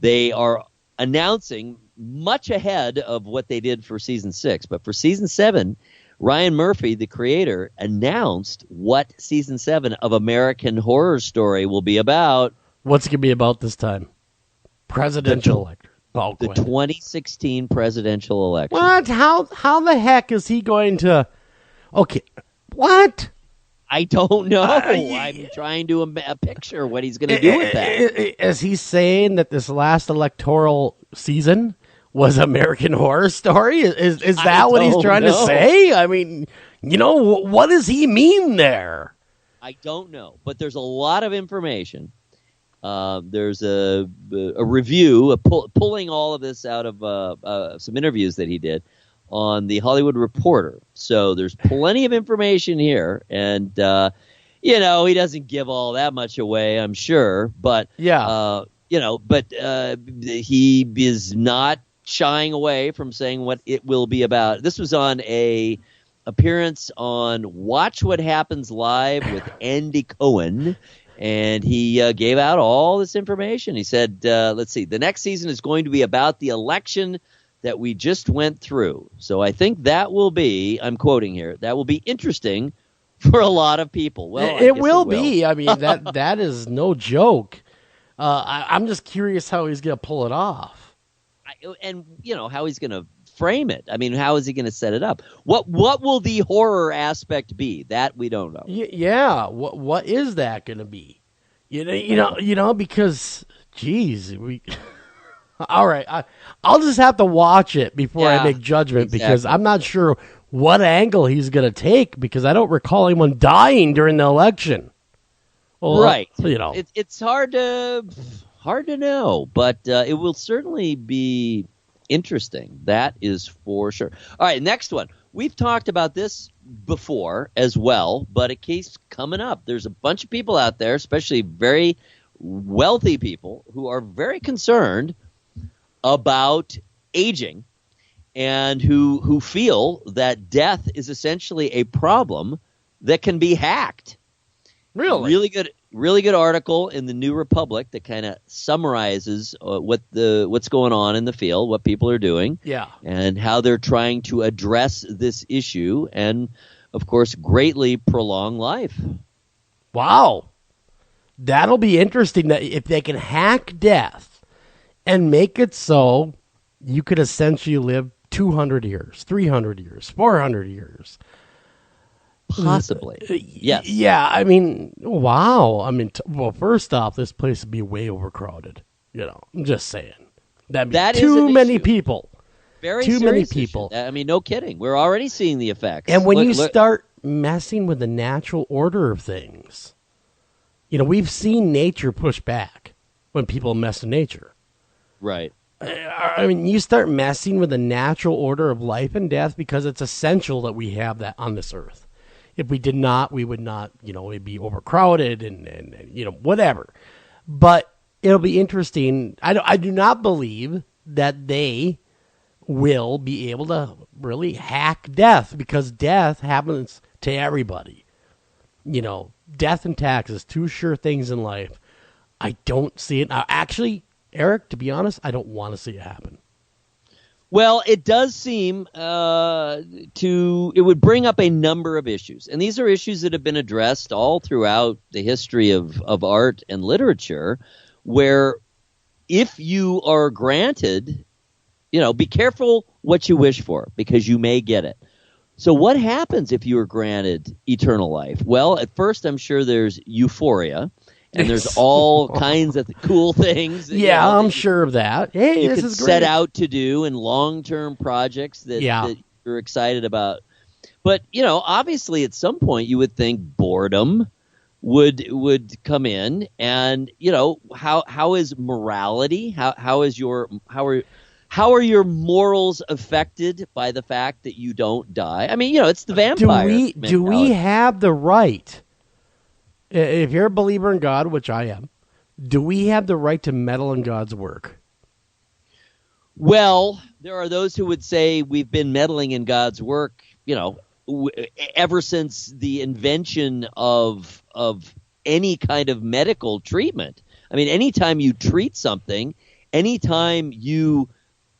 They are announcing much ahead of what they did for season 6. But for season 7, Ryan Murphy, the creator, announced what season 7 of American Horror Story will be about. What's it going to be about this time? Presidential election. The 2016 presidential election. What? How the heck is he going to... Okay. What? I don't know. I'm trying to picture what he's going to do with that. Is he saying that this last electoral season was American Horror Story? Is that what he's trying to say? I mean, what does he mean there? I don't know, but there's a lot of information. There's a review, pulling all of this out of some interviews that he did on the Hollywood Reporter. So there's plenty of information here, and he doesn't give all that much away, I'm sure, but he is not shying away from saying what it will be about. This was on a appearance on Watch What Happens Live with Andy Cohen. And he gave out all this information. He said, let's see, the next season is going to be about the election that we just went through. So I think that will be, I'm quoting here, that will be interesting for a lot of people. Well, it will be. I mean, that is no joke. I'm just curious how he's going to pull it off. And, how he's going to frame it. I mean, how is he going to set it up? What will the horror aspect be? That we don't know. Yeah. What is that going to be? Because, geez, All right. I'll just have to watch it before I make judgment because I'm not sure what angle he's going to take because I don't recall anyone dying during the election. Well, right. It's hard to know, but it will certainly be interesting. That is for sure. All right, next one. We've talked about this before as well, but it keeps coming up. There's a bunch of people out there, especially very wealthy people, who are very concerned about aging and who feel that death is essentially a problem that can be hacked. Really? Really good article in the New Republic that kind of summarizes what's going on in the field, what people are doing, and how they're trying to address this issue, and of course, greatly prolong life. Wow, that'll be interesting. That if they can hack death and make it so you could essentially live 200 years, 300 years, 400 years. Possibly. Yes. Yeah, I mean, wow. I mean, well, first off, this place would be way overcrowded. I'm just saying. That'd be too many people. Very too many people. Issue. I mean, no kidding. We're already seeing the effects. And when you start messing with the natural order of things, we've seen nature push back when people mess with nature. Right. I mean, you start messing with the natural order of life and death because it's essential that we have that on this earth. If we did not, we would not, it'd be overcrowded and whatever. But it'll be interesting. I do not believe that they will be able to really hack death because death happens to everybody. Death and taxes, two sure things in life. I don't see it. Now, actually, Eric, to be honest, I don't want to see it happen. Well, it does seem it would bring up a number of issues. And these are issues that have been addressed all throughout the history of art and literature, where if you are granted, be careful what you wish for because you may get it. So what happens if you are granted eternal life? Well, at first I'm sure there's euphoria. And there's all kinds of cool things. I'm sure of that. Hey, you this could is great. set out to do in long-term projects that you're excited about. But, obviously at some point you would think boredom would come in, and, how is morality? How are your morals affected by the fact that you don't die? I mean, it's the vampire. Do we have the right? If you're a believer in God, which I am, do we have the right to meddle in God's work? Well, there are those who would say we've been meddling in God's work, ever since the invention of any kind of medical treatment. I mean, anytime you treat something, anytime you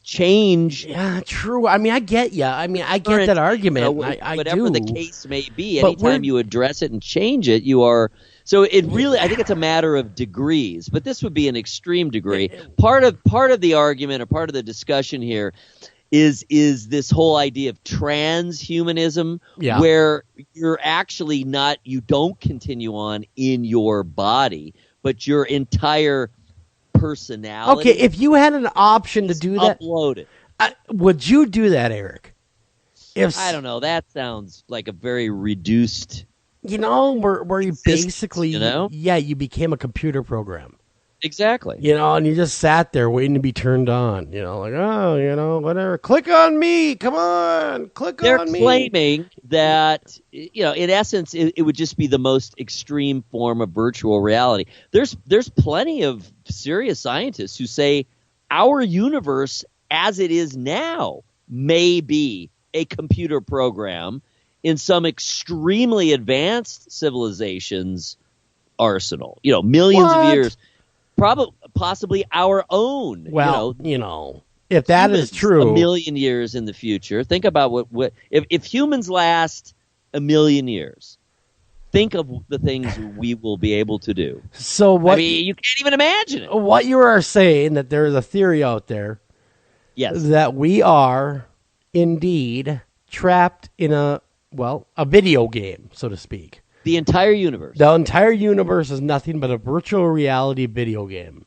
change. Yeah, true. I mean, I get you. I mean, I get that argument. I whatever do. the case may be, anytime you address it and change it, you are. So it really, I think it's a matter of degrees, but this would be an extreme degree. Part of the argument or part of the discussion here is this whole idea of transhumanism, where you're actually you don't continue on in your body, but your entire personality. Okay, if you had an option to do that, upload it. Would you do that, Eric? I don't know. That sounds like a very reduced. Where you basically, you became a computer program. Exactly. And you just sat there waiting to be turned on. Whatever. Click on me. Come on. Click on me. They're claiming that, in essence, it would just be the most extreme form of virtual reality. There's plenty of serious scientists who say our universe as it is now may be a computer program in some extremely advanced civilization's arsenal. Millions of years. Possibly our own. Well, if that is true, a million years in the future. Think about what if humans last a million years. Think of the things we will be able to do. So what? I mean, you can't even imagine it. What you are saying that there is a theory out there, that we are indeed trapped in a video game, so to speak. The entire universe. The entire universe is nothing but a virtual reality video game.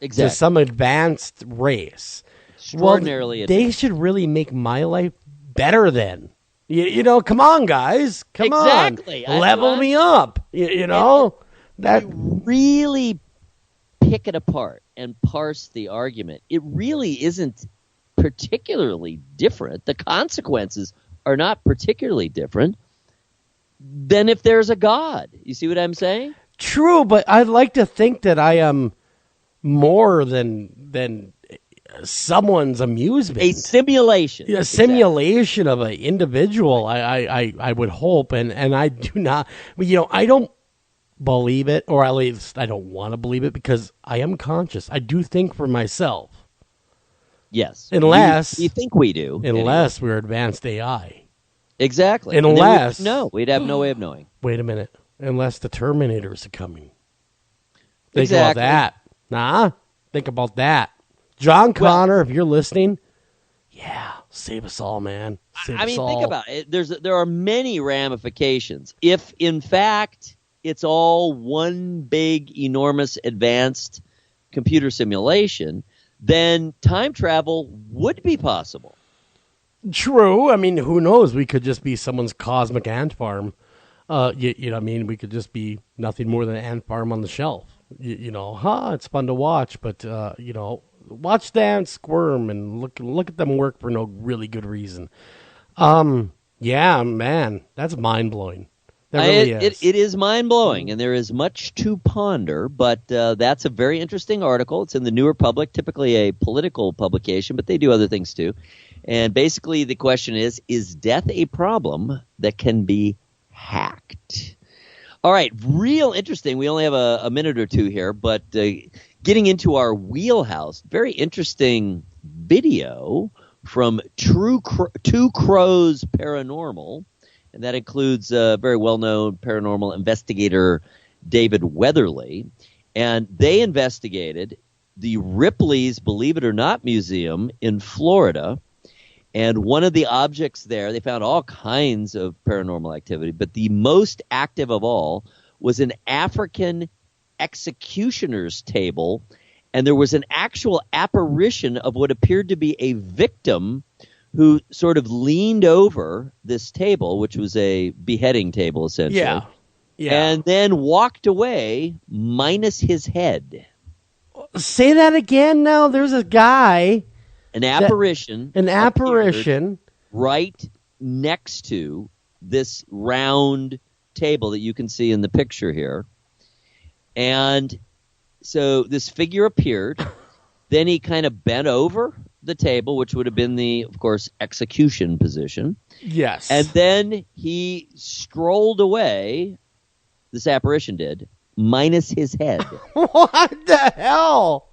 to some advanced race. Extraordinarily well, they should really make my life better then. You know, come on, guys. Come on. Level me up. You know? That really pick it apart and parse the argument. It really isn't particularly different. The consequences are not particularly different than if there's a God. You see what I'm saying? True, but I'd like to think that I am more than someone's amusement. A simulation. A simulation of an individual, I would hope, and I do not, you know, I don't believe it, or at least I don't want to believe it, because I am conscious. I do think for myself. Yes. Unless... You think we do. Unless we're advanced AI. Exactly. Unless... we'd have no way of knowing. Wait a minute. Unless the Terminators are coming. Think Exactly. about that. Think about that. John Connor, if you're listening, save us all, man. Save us all. Think about it. There are many ramifications. If, in fact, it's all one big, enormous, advanced computer simulation, then time travel would be possible. True. I mean, who knows? We could just be someone's cosmic ant farm. You know what I mean? We could just be nothing more than an ant farm on the shelf. You know, it's fun to watch, but, you know, watch the ants squirm and look at them work for no really good reason. Yeah, man, that's mind-blowing. That really is. It is mind-blowing, and there is much to ponder, but that's a very interesting article. It's in the New Republic, typically a political publication, but they do other things too. And basically the question is death a problem that can be hacked? All right, real interesting. We only have a minute or two here, but getting into our wheelhouse, very interesting video from Two Crows Paranormal, and that includes very well-known paranormal investigator David Weatherly. And they investigated the Ripley's Believe It or Not Museum in Florida. And one of the objects there, they found all kinds of paranormal activity, but the most active of all was an African executioner's table. And there was an actual apparition of what appeared to be a victim who sort of leaned over this table, which was a beheading table, essentially. Yeah. And then walked away minus his head. Say that again now. There's a guy... An apparition right next to this round table that you can see in the picture here. And so this figure appeared. Then he kind of bent over the table, which would have been the, of course, execution position. Yes. And then he strolled away, this apparition did, minus his head. What the hell?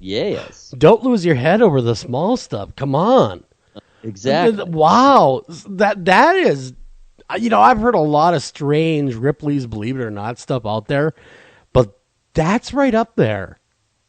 Yes. Don't lose your head over the small stuff. Come on. Exactly. Wow. That is, you know, I've heard a lot of strange Ripley's Believe It or Not stuff out there, but that's right up there.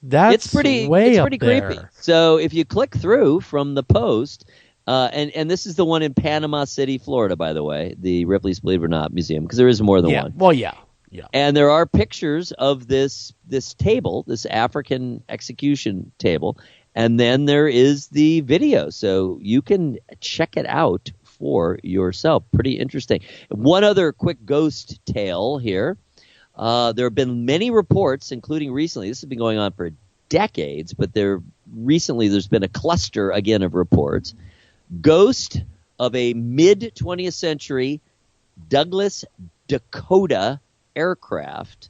That's way up there. Creepy. So if you click through from the post, and this is the one in Panama City, Florida, by the way, the Ripley's Believe It or Not Museum, because there is more than one. Well, yeah. Yeah. And there are pictures of this table, this African execution table, and then there is the video, so you can check it out for yourself. Pretty interesting. One other quick ghost tale here. There have been many reports, including recently. This has been going on for decades, but there's been a cluster again of reports. Ghost of a mid-20th century Douglas Dakota aircraft,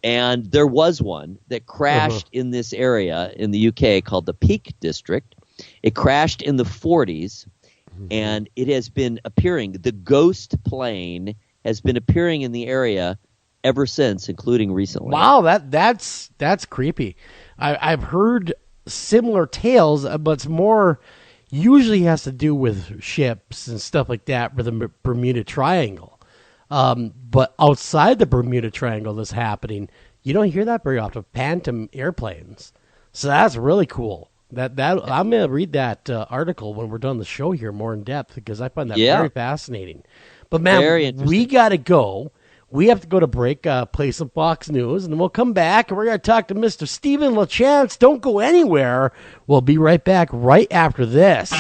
and there was one that crashed in this area in the UK called the Peak District. It crashed in the 40s, and it has been appearing. The ghost plane has been appearing in the area ever since, including recently. Wow, that's creepy. I've heard similar tales, but it's more usually has to do with ships and stuff like that, with the Bermuda Triangle. But outside the Bermuda Triangle that's happening, you don't hear that very often. Phantom airplanes. So that's really cool. That I'm going to read that article when we're done the show here more in depth, because I find that very fascinating. But man, we got to go. We have to go to break, play some Fox News, and then we'll come back, and we're going to talk to Mr. Steven LaChance. Don't go anywhere. We'll be right back right after this.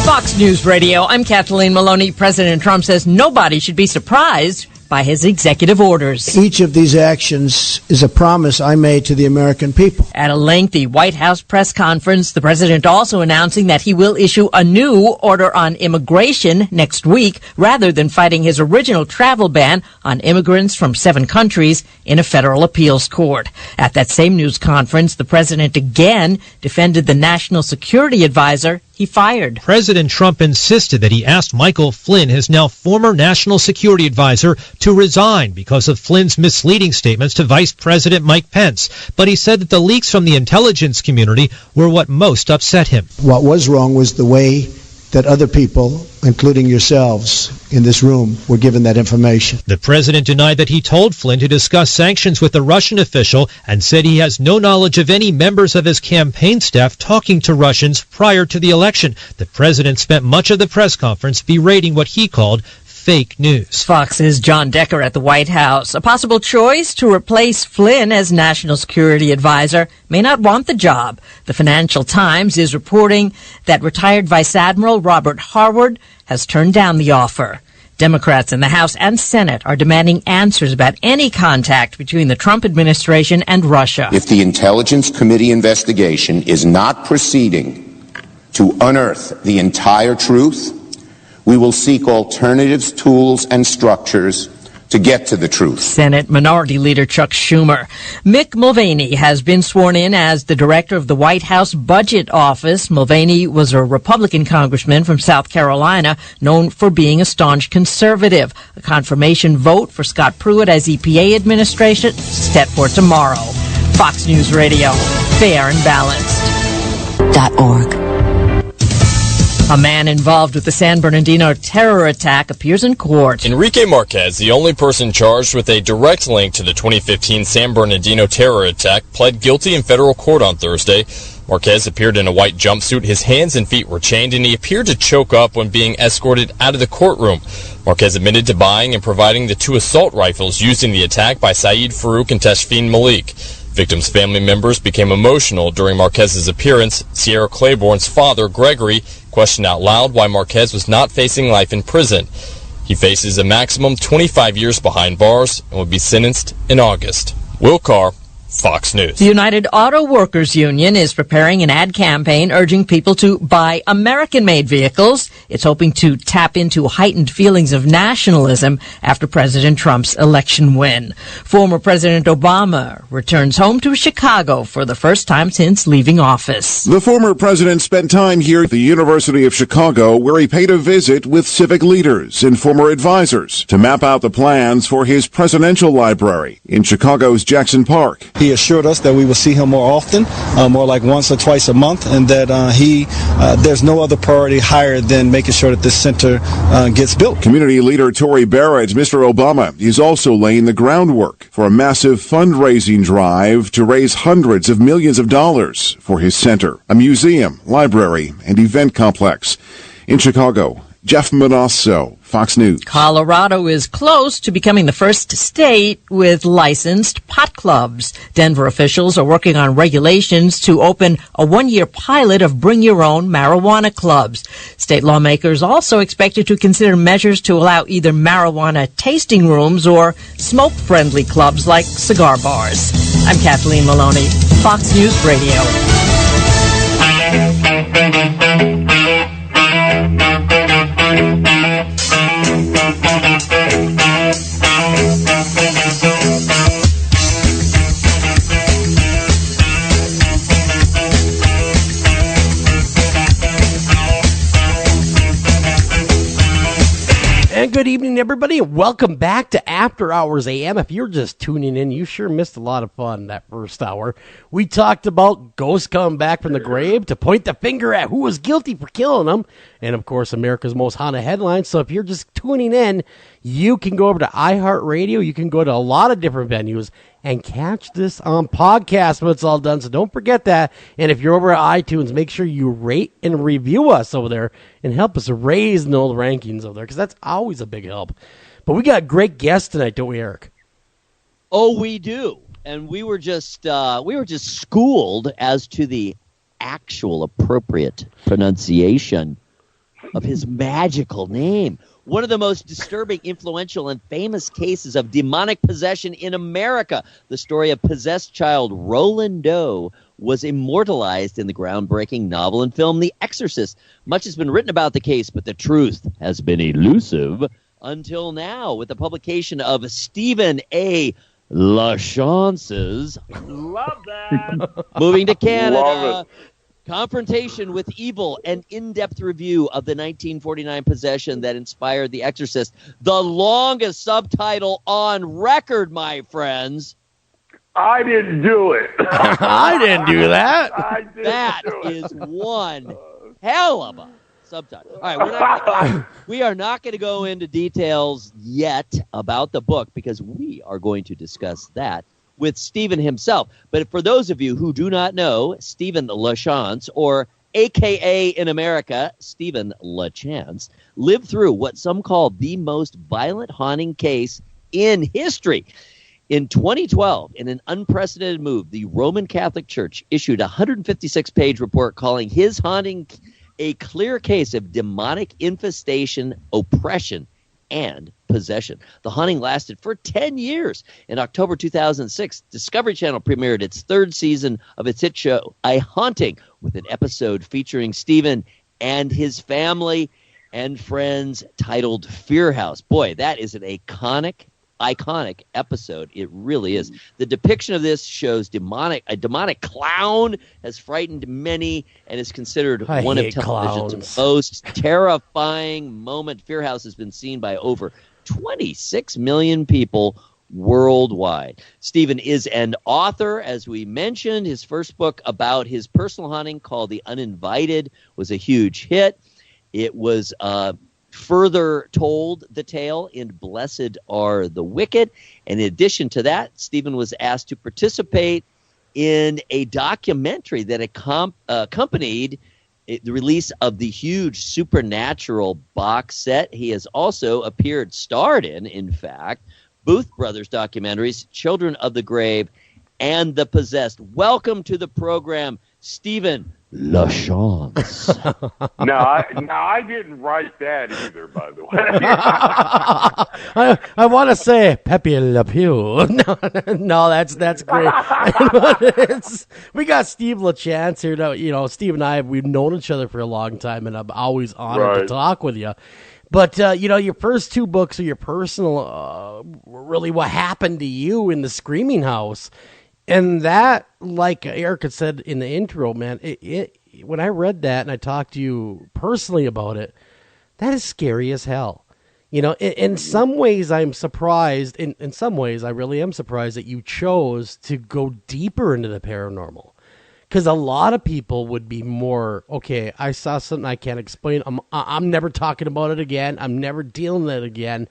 Fox News Radio, I'm Kathleen Maloney. President Trump says nobody should be surprised by his executive orders. Each of these actions is a promise I made to the American people. At a lengthy White House press conference, the president also announcing that he will issue a new order on immigration next week rather than fighting his original travel ban on immigrants from 7 countries in a federal appeals court. At that same news conference, the president again defended the national security advisor he fired. President Trump insisted that he asked Michael Flynn, his now former national security advisor, to resign because of Flynn's misleading statements to Vice President Mike Pence. But he said that the leaks from the intelligence community were what most upset him. What was wrong was the way that other people, including yourselves in this room, were given that information. The president denied that he told Flynn to discuss sanctions with the Russian official and said he has no knowledge of any members of his campaign staff talking to Russians prior to the election. The president spent much of the press conference berating what he called fake news. Fox's John Decker at the White House. A possible choice to replace Flynn as national security advisor may not want the job. The Financial Times is reporting that retired Vice Admiral Robert Harward has turned down the offer. Democrats in the House and Senate are demanding answers about any contact between the Trump administration and Russia. If the Intelligence Committee investigation is not proceeding to unearth the entire truth, we will seek alternatives, tools, and structures to get to the truth. Senate Minority Leader Chuck Schumer. Mick Mulvaney has been sworn in as the director of the White House Budget Office. Mulvaney was a Republican congressman from South Carolina, known for being a staunch conservative. A confirmation vote for Scott Pruitt as EPA administration set for tomorrow. Fox News Radio, fair and balanced.org. A man involved with the San Bernardino terror attack appears in court. Enrique Marquez, the only person charged with a direct link to the 2015 San Bernardino terror attack, pled guilty in federal court on Thursday. Marquez appeared in a white jumpsuit. His hands and feet were chained, and he appeared to choke up when being escorted out of the courtroom. Marquez admitted to buying and providing the 2 assault rifles used in the attack by Saeed Farouk and Tashfeen Malik. Victims' family members became emotional during Marquez's appearance. Sierra Claiborne's father, Gregory, questioned out loud why Marquez was not facing life in prison. He faces a maximum 25 years behind bars and will be sentenced in August. Will Carr, Fox News. The United Auto Workers Union is preparing an ad campaign urging people to buy American-made vehicles. It's hoping to tap into heightened feelings of nationalism after President Trump's election win. Former President Obama returns home to Chicago for the first time since leaving office. The former president spent time here at the University of Chicago, where he paid a visit with civic leaders and former advisors to map out the plans for his presidential library in Chicago's Jackson Park. He assured us that we will see him more often, more like once or twice a month, and that there's no other priority higher than making sure that this center gets built. Community leader Tory Barrett, Mr. Obama, is also laying the groundwork for a massive fundraising drive to raise hundreds of millions of dollars for his center, a museum, library, and event complex. In Chicago, Jeff Manasso, Fox News. Colorado is close to becoming the first state with licensed pot clubs. Denver officials are working on regulations to open a 1-year pilot of bring-your-own marijuana clubs. State lawmakers also expected to consider measures to allow either marijuana tasting rooms or smoke-friendly clubs like cigar bars. I'm Kathleen Maloney, Fox News Radio. And good evening, everybody, and welcome back to After Hours AM. If you're just tuning in, you sure missed a lot of fun that first hour. We talked about ghosts coming back from the grave to point the finger at who was guilty for killing them, and, of course, America's Most Haunted Headlines. So if you're just tuning in, you can go over to iHeartRadio. You can go to a lot of different venues and catch this on podcast when it's all done. So don't forget that. And if you're over at iTunes, make sure you rate and review us over there and help us raise the old rankings over there, because that's always a big help. But we got great guests tonight, don't we, Eric? Oh, we do. And we were just schooled as to the actual appropriate pronunciation of his magical name. One of the most disturbing, influential, and famous cases of demonic possession in America. The story of possessed child Roland Doe was immortalized in the groundbreaking novel and film The Exorcist. Much has been written about the case, but the truth has been elusive until now, with the publication of Steven LaChance's Love that. Moving to Canada. Love it. Confrontation with Evil, an in-depth review of the 1949 possession that inspired The Exorcist. The longest subtitle on record, my friends. I didn't do it. I didn't do that. That is one hell of a subtitle. All right, we are not going to go into details yet about the book, because we are going to discuss that with Steven himself. But for those of you who do not know, Steven LaChance, or AKA in America, Steven LaChance, lived through what some call the most violent haunting case in history. In 2012, in an unprecedented move, the Roman Catholic Church issued a 156-page report calling his haunting a clear case of demonic infestation, oppression, and possession. The haunting lasted for 10 years. In October 2006, Discovery Channel premiered its third season of its hit show, A Haunting, with an episode featuring Steven and his family and friends titled Fear House. Boy, that is an iconic episode. It really is. The depiction of this shows a demonic clown has frightened many and is considered one of television's most terrifying moment. Fear House has been seen by over 26 million people worldwide. Steven is an author, as we mentioned. His first book about his personal haunting, called The Uninvited, was a huge hit. It was further told the tale in Blessed Are the Wicked. And in addition to that, Steven was asked to participate in a documentary that accompanied the release of the huge Supernatural box set. He has also starred in fact, Booth Brothers documentaries, Children of the Grave, and The Possessed. Welcome to the program, Steven LaChance. No, I didn't write that either, by the way. I want to say Pepe Le Pew. No, that's great. We got Steve LaChance here. Steve and I, we've known each other for a long time, and I'm always honored to talk with you. But, your first two books are your personal, really what happened to you in the Screaming House. And that, like Eric had said in the intro, man, when I read that and I talked to you personally about it, that is scary as hell. In some ways I'm surprised. In some ways I really am surprised that you chose to go deeper into the paranormal. Because a lot of people would be more, okay, I saw something I can't explain. I'm never talking about it again. I'm never dealing with it again.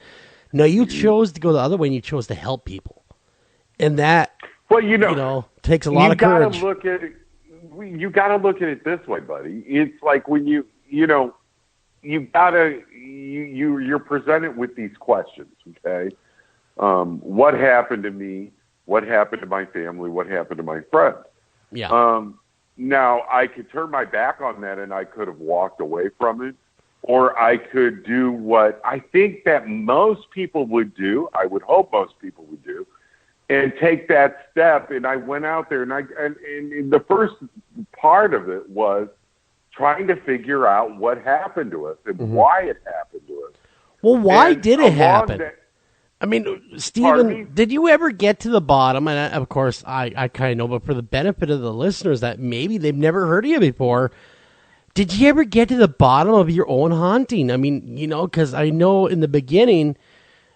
No, you chose to go the other way, and you chose to help people. And that... Well, takes a lot of courage. You got to look at it this way, buddy. It's like when you're presented with these questions, okay? What happened to me? What happened to my family? What happened to my friends? Yeah. Now, I could turn my back on that and I could have walked away from it, or I could do what I think that most people would do. I would hope most people would do. And take that step, and I went out there, and the first part of it was trying to figure out what happened to us and why it happened to us. Well, why did it happen? Steven, did you ever get to the bottom? And of course, I kind of know, but for the benefit of the listeners that maybe they've never heard of you before, Did you ever get to the bottom of your own haunting? I mean, because I know in the beginning,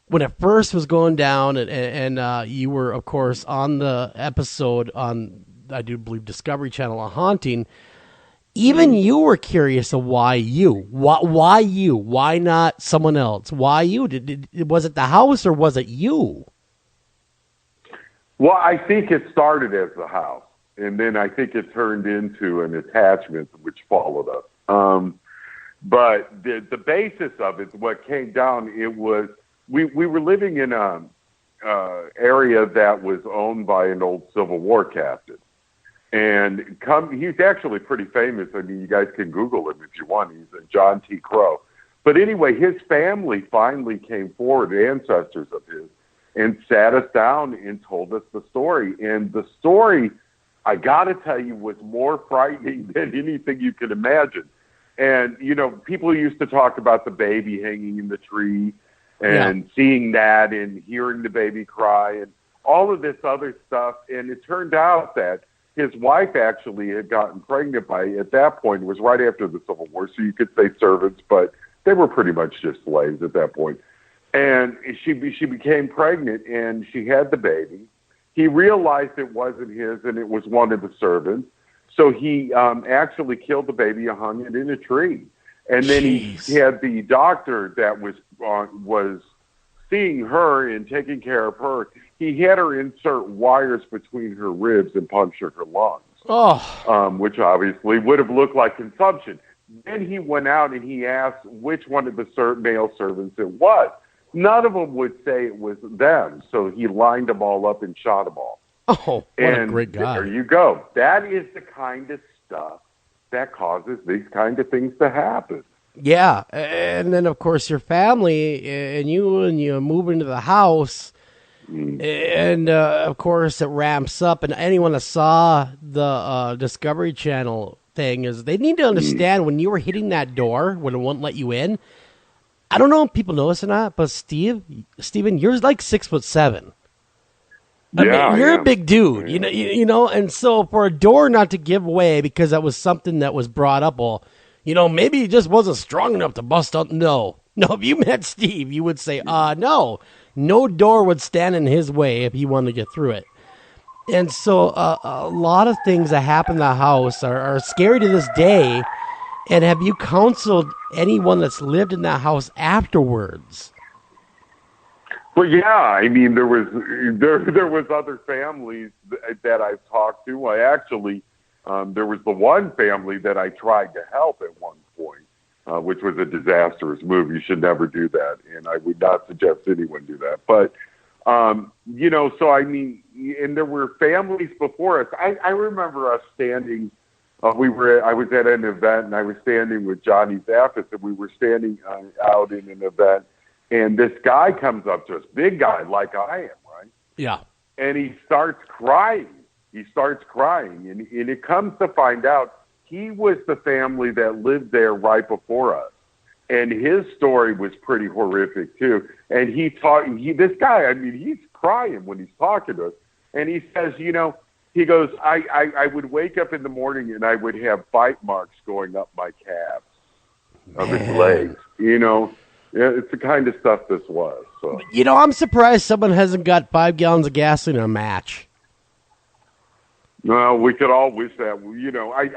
when it first was going down, and you were, of course, on the episode on, I do believe, Discovery Channel on haunting, even you were curious of why you? Why you? Why not someone else? Why you? Was it the house or was it you? Well, I think it started as the house. And then I think it turned into an attachment which followed up. But the basis of it, what came down, it was we were living in a area that was owned by an old Civil War captain. And he's actually pretty famous. I mean, you guys can Google him if you want. He's John T. Crow. But anyway, his family finally came forward, ancestors of his, and sat us down and told us the story. And the story, I got to tell you, was more frightening than anything you could imagine. And, people used to talk about the baby hanging in the tree and seeing that and hearing the baby cry and all of this other stuff. And it turned out that his wife actually had gotten pregnant at that point, it was right after the Civil War, so you could say servants, but they were pretty much just slaves at that point. And she became pregnant, and she had the baby. He realized it wasn't his, and it was one of the servants. So he actually killed the baby and hung it in a tree. And then he had the doctor that was seeing her and taking care of her. He had her insert wires between her ribs and puncture her lungs, which obviously would have looked like consumption. Then he went out and he asked which one of the male servants it was. None of them would say it was them, so he lined them all up and shot them all. Oh, what a great guy. There you go. That is the kind of stuff that causes these kind of things to happen. Yeah, and then, of course, your family and you move into the house, and, of course, it ramps up, and anyone that saw the Discovery Channel thing is they need to understand when you were hitting that door, when it won't let you in, I don't know if people know this or not, but Steven, you're like 6'7". I mean, you're a big dude, and so for a door not to give way because that was something that was brought up, well, maybe he just wasn't strong enough to bust out. No, if you met Steve, you would say, no door would stand in his way if he wanted to get through it. And so a lot of things that happen in the house are scary to this day. And have you counseled anyone that's lived in that house afterwards? Well, yeah. I mean, there was other families that I've talked to. I actually, there was the one family that I tried to help at one point, which was a disastrous move. You should never do that, and I would not suggest anyone do that. But so I mean, and there were families before us. I remember us standing. I was at an event, and I was standing with Johnny Zaffis, and we were standing out in an event, and this guy comes up to us, big guy like I am, right? Yeah. And he starts crying. And it comes to find out he was the family that lived there right before us. And his story was pretty horrific, too. And this guy, I mean, he's crying when he's talking to us. And he says, he goes, I would wake up in the morning and I would have bite marks going up my calves of his legs. It's the kind of stuff this was. So. I'm surprised someone hasn't got 5 gallons of gasoline in a match. No, we could all wish that.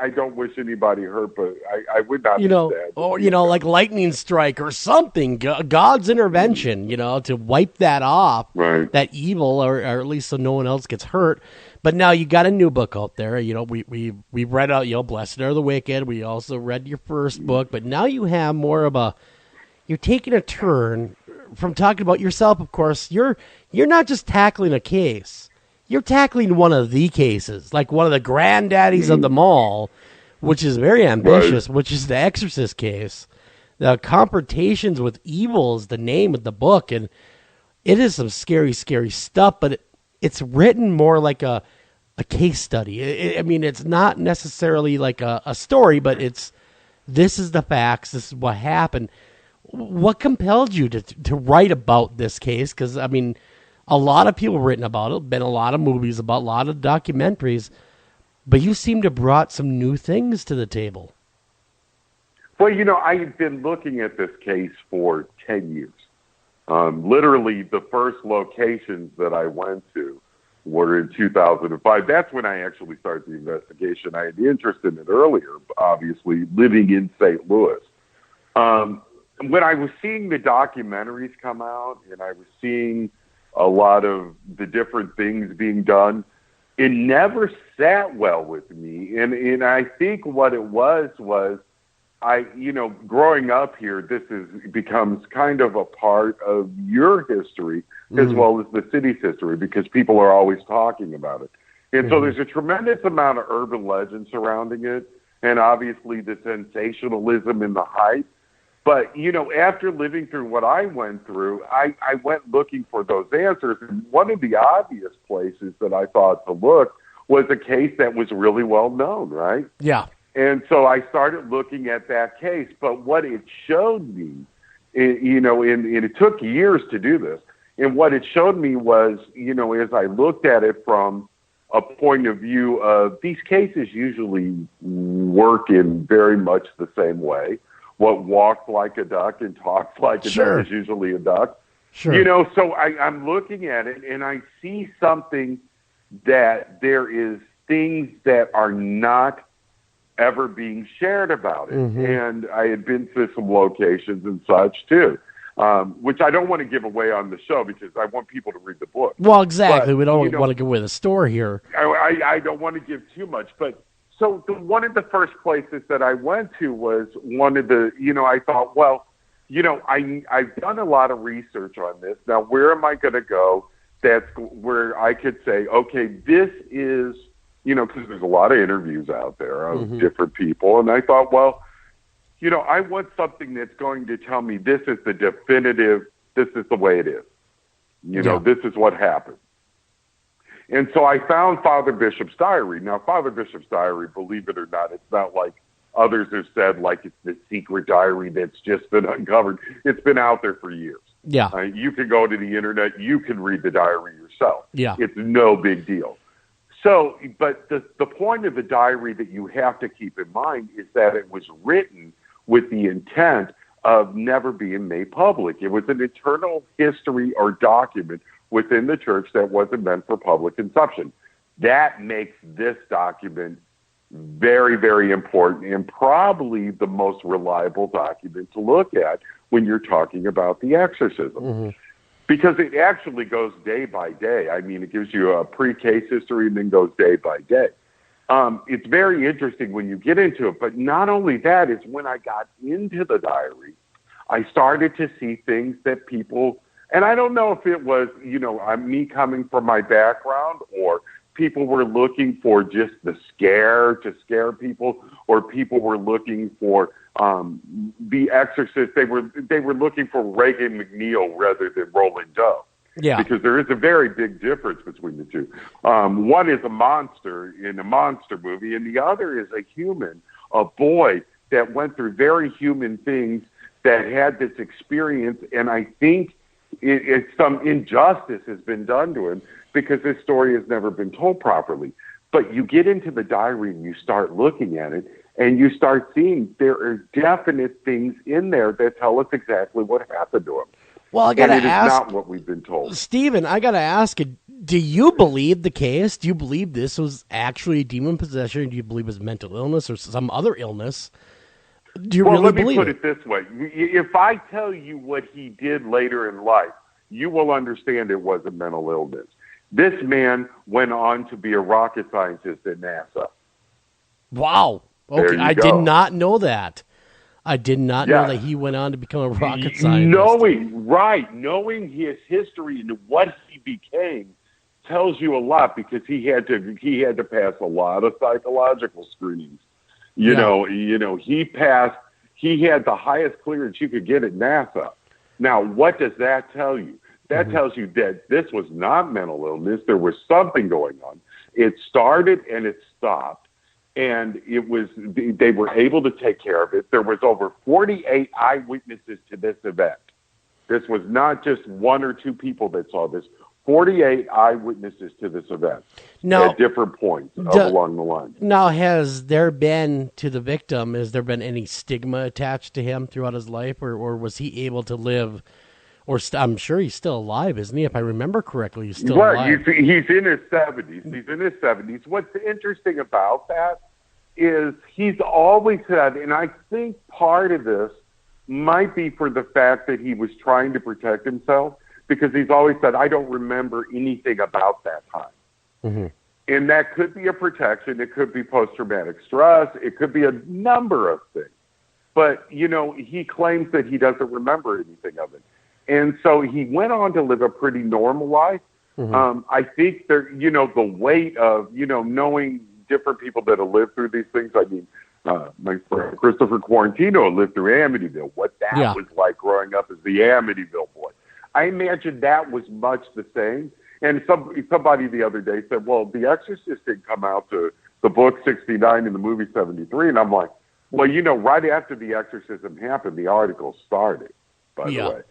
I don't wish anybody hurt, but I would not wish that. Or, like lightning strike or something, God's intervention, to wipe that off, right. That evil, or at least so no one else gets hurt. But now you got a new book out there. We read out, Blessed Are the Wicked. We also read your first book, but now you have more of you're taking a turn from talking about yourself, of course. You're not just tackling a case. You're tackling one of the cases, like one of the granddaddies of them all, which is very ambitious, which is the Exorcist case. The Confrontations with Evil is the name of the book, and it is some scary, scary stuff, but it's written more like a case study. It's not necessarily like a story, but this is the facts, this is what happened. What compelled you to write about this case? Because, a lot of people have written about it, been a lot of movies about, a lot of documentaries, but you seem to have brought some new things to the table. Well, I've been looking at this case for 10 years. Literally, the first locations that I went to were in 2005. That's when I actually started the investigation. I had interest in it earlier, obviously, living in St. Louis. When I was seeing the documentaries come out and I was seeing a lot of the different things being done, it never sat well with me. And I think what it was growing up here, becomes kind of a part of your history as well as the city's history, because people are always talking about it. And so there's a tremendous amount of urban legend surrounding it, and obviously the sensationalism and the hype. But, after living through what I went through, I went looking for those answers. And one of the obvious places that I thought to look was a case that was really well known, right? Yeah. And so I started looking at that case. But what it showed me, and it took years to do this, and what it showed me was, as I looked at it from a point of view of these cases usually work in very much the same way. What walks like a duck and talks like a duck is usually a duck. Sure. So I'm looking at it and I see something that there is things that are not ever being shared about it. And I had been to some locations and such too, which I don't want to give away on the show because I want people to read the book. Well, exactly. But, we don't want to give away the story here. I don't want to give too much, but so one of the first places that I went to was one of the, I thought, well, I've done a lot of research on this. Now, where am I going to go that's where I could say, okay, this is, because there's a lot of interviews out there of different people. And I thought, well, I want something that's going to tell me this is the definitive, this is the way it is. This is what happened. And so I found Father Bishop's diary. Now, Father Bishop's diary, believe it or not, it's not like others have said, like it's the secret diary that's just been uncovered. It's been out there for years. Yeah. You can go to the internet. You can read the diary yourself. Yeah. It's no big deal. So, but the point of the diary that you have to keep in mind is that it was written with the intent of never being made public. It was an internal history or document within the church that wasn't meant for public consumption. That makes this document very, very important and probably the most reliable document to look at when you're talking about the exorcism. Because it actually goes day by day. I mean, it gives you a pre-case history and then goes day by day. It's very interesting when you get into it, but not only that, is when I got into the diary, I started to see things that people, and I don't know if it was, me coming from my background, or people were looking for just the scare to scare people, or people were looking for the Exorcist. They were looking for Reagan McNeil rather than Roland Doe. Yeah. Because there is a very big difference between the two. One is a monster in a monster movie, and the other is a human, a boy that went through very human things, that had this experience, and I think it's some injustice has been done to him because this story has never been told properly. But you get into the diary and you start looking at it, and you start seeing there are definite things in there that tell us exactly what happened to him. Well, I got to ask, ask, not what we've been told. Stephen, I got to ask you, do you believe the case? Do you believe this was actually demon possession? Do you believe it was mental illness or some other illness? Do you really believe let me put it this way. If I tell you what he did later in life, you will understand it was a mental illness. This man went on to be a rocket scientist at NASA. Wow. Okay, I did not know that. I did not know that he went on to become a rocket scientist. Knowing his history and what he became tells you a lot, because he had to pass a lot of psychological screenings. He had the highest clearance you could get at NASA. Now, what does that tell you? That tells you that this was not mental illness. There was something going on. It started and it stopped. And they were able to take care of it. There was over 48 eyewitnesses to this event. This was not just one or two people that saw this. 48 eyewitnesses to this event at different points along the line. Now, has there been, to the victim, has there been any stigma attached to him throughout his life, or was he able to live, or I'm sure he's still alive, isn't he? If I remember correctly, he's still alive. He's in his 70s. What's interesting about that is he's always said, and I think part of this might be for the fact that he was trying to protect himself, because he's always said, I don't remember anything about that time. Mm-hmm. And that could be a protection. It could be post-traumatic stress. It could be a number of things. But, he claims that he doesn't remember anything of it. And so he went on to live a pretty normal life. Mm-hmm. I think there, the weight of, knowing different people that have lived through these things. I mean, my friend Christopher Quarantino lived through Amityville. What that was like growing up as the Amityville boy. I imagine that was much the same. And somebody the other day said, well, The Exorcist didn't come out to the book 69 and the movie 73. And I'm like, well, right after the exorcism happened, the article started, by the way.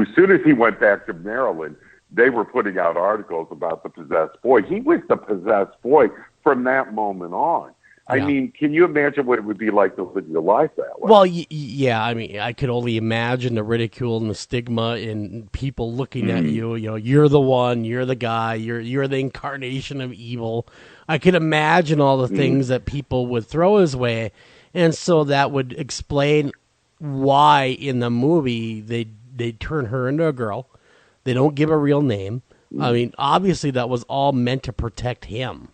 As soon as he went back to Maryland, they were putting out articles about the possessed boy. He was the possessed boy from that moment on. I mean, can you imagine what it would be like to live your life that way? Well, yeah. I mean, I could only imagine the ridicule and the stigma and people looking at you. You're the one. You're the guy. You're the incarnation of evil. I could imagine all the things that people would throw his way, and so that would explain why in the movie they turn her into a girl. They don't give a real name. I mean, obviously that was all meant to protect him.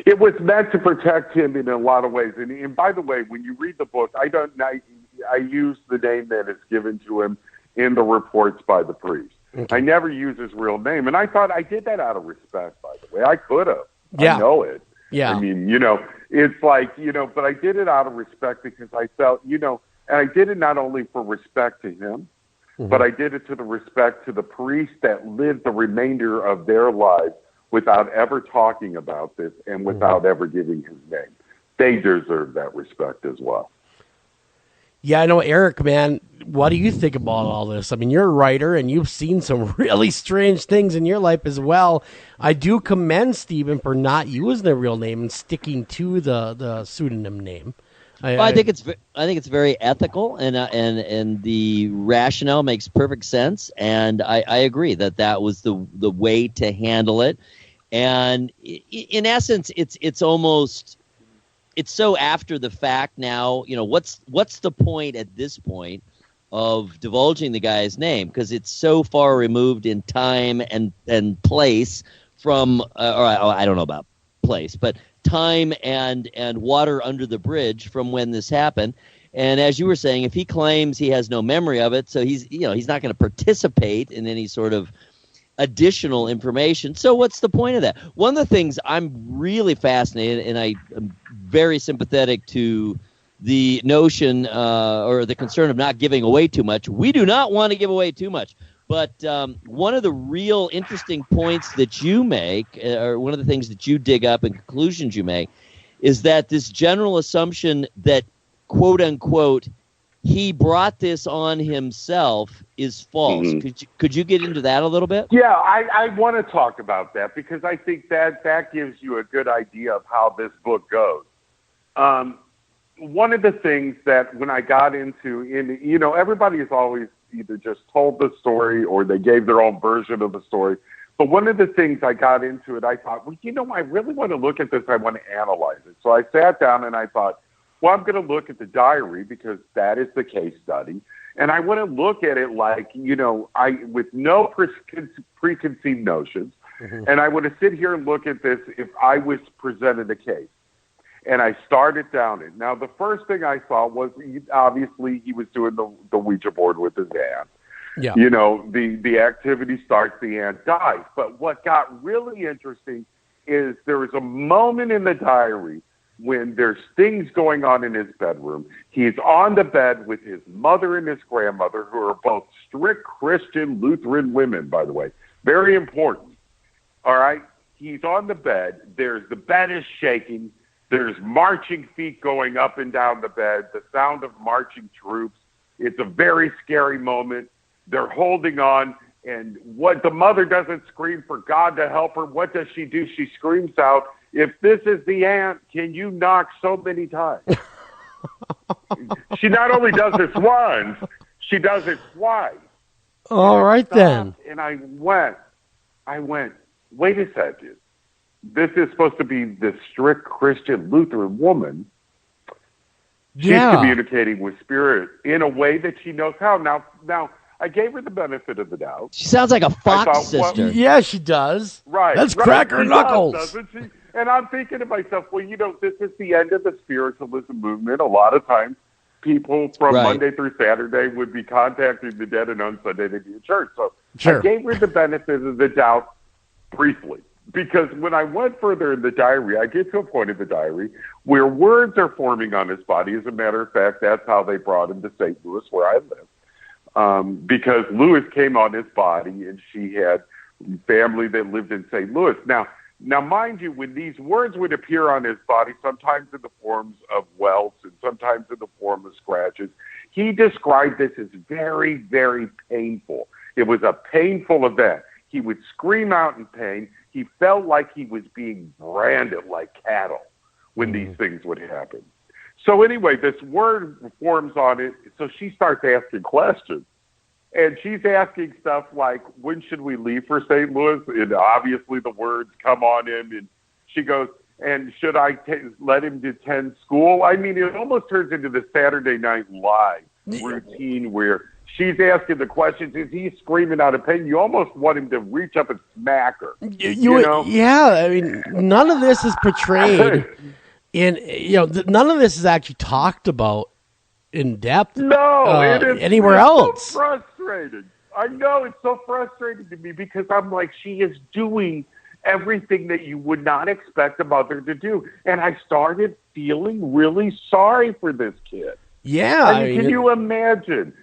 It was meant to protect him in a lot of ways. And by the way, when you read the book, I use the name that is given to him in the reports by the priest. Okay. I never use his real name. And I thought I did that out of respect, by the way. I could have. Yeah. I know it. Yeah. I mean, it's like, but I did it out of respect because I felt, and I did it not only for respect to him, but I did it to the respect to the priests that lived the remainder of their lives without ever talking about this and without ever giving his name. They deserve that respect as well. Yeah, I know, Eric, man, what do you think about all this? I mean, you're a writer, and you've seen some really strange things in your life as well. I do commend Steven for not using the real name and sticking to the pseudonym name. I think it's very ethical, and the rationale makes perfect sense, and I agree that was the way to handle it. And in essence, it's almost, it's so after the fact now. What's the point at this point of divulging the guy's name, because it's so far removed in time and place from, or I don't know about place, but time and water under the bridge from when this happened. And as you were saying, if he claims he has no memory of it, so he's not going to participate in any sort of additional information. So what's the point of that? One of the things I'm really fascinated, and I am very sympathetic to the notion or the concern of not giving away too much. We do not want to give away too much. But one of the real interesting points that you make, or one of the things that you dig up and conclusions you make, is that this general assumption that, quote unquote, he brought this on himself is false. Could you get into that a little bit? Yeah, I want to talk about that because I think that gives you a good idea of how this book goes. One of the things that when I got into, everybody is always either just told the story or they gave their own version of the story. But one of the things I got into it, I thought, I really want to look at this. I want to analyze it. So I sat down and I thought, well, I'm going to look at the diary because that is the case study. And I want to look at it like, with no preconceived notions. And I want to sit here and look at this if I was presented a case. And I started down it. Now, the first thing I saw was, obviously, he was doing the Ouija board with his aunt. Yeah. The activity starts, the aunt dies. But what got really interesting is there was a moment in the diary when there's things going on in his bedroom. He's on the bed with his mother and his grandmother, who are both strict Christian Lutheran women, by the way. Very important. All right? He's on the bed. The bed is shaking. There's marching feet going up and down the bed, the sound of marching troops. It's a very scary moment. They're holding on. And what the mother doesn't scream for God to help her. What does she do? She screams out, "If this is the aunt, can you knock so many times?" She not only does this once, she does it twice. All right, then. And I went, wait a second. This is supposed to be this strict Christian Lutheran woman. She's communicating with spirit in a way that she knows how. Now, I gave her the benefit of the doubt. She sounds like a Fox sister. Yeah, she does. Right. Let's crack her knuckles. Doesn't she? And I'm thinking to myself, well, this is the end of the spiritualism movement. A lot of times, people from Monday through Saturday would be contacting the dead, and on Sunday they'd be at church. So I gave her the benefit of the doubt briefly. Because when I went further in the diary, I get to a point in the diary where words are forming on his body. As a matter of fact, that's how they brought him to St. Louis, where I live. Because Louis came on his body, and she had family that lived in St. Louis. Now, mind you, when these words would appear on his body, sometimes in the forms of welts and sometimes in the form of scratches, he described this as very, very painful. It was a painful event. He would scream out in pain. He felt like he was being branded like cattle when these things would happen. So anyway, this word forms on it. So she starts asking questions. And she's asking stuff like, when should we leave for St. Louis? And obviously the words come on him. And she goes, and should I let him attend school? I mean, it almost turns into the Saturday Night Live routine where she's asking the questions. Is he screaming out of pain? You almost want him to reach up and smack her. You know? Yeah, I mean, none of this is portrayed in, none of this is actually talked about in depth it is anywhere else. So frustrating. I know, it's so frustrating to me because I'm like, she is doing everything that you would not expect a mother to do. And I started feeling really sorry for this kid. Yeah. I mean, can you imagine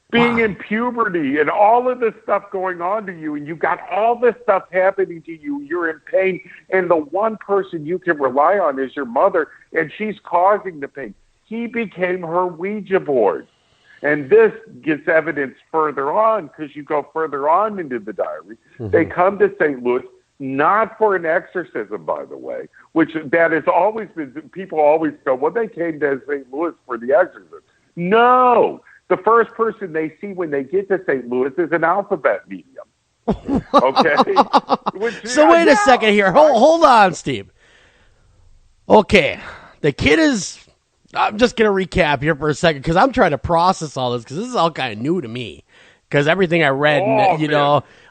being in puberty and all of this stuff going on to you, and you've got all this stuff happening to you, you're in pain, and the one person you can rely on is your mother, and she's causing the pain. He became her Ouija board. And this gets evidence further on, because you go further on into the diary. Mm-hmm. They come to St. Louis, not for an exorcism, by the way, which that has always been, people always go, well, they came to St. Louis for the exorcism. No. The first person they see when they get to St. Louis is an alphabet medium. Okay? So wait a second here. Hold on, Steve. Okay. The kid is... I'm just going to recap here for a second because I'm trying to process all this because this is all kind of new to me. Because everything I read,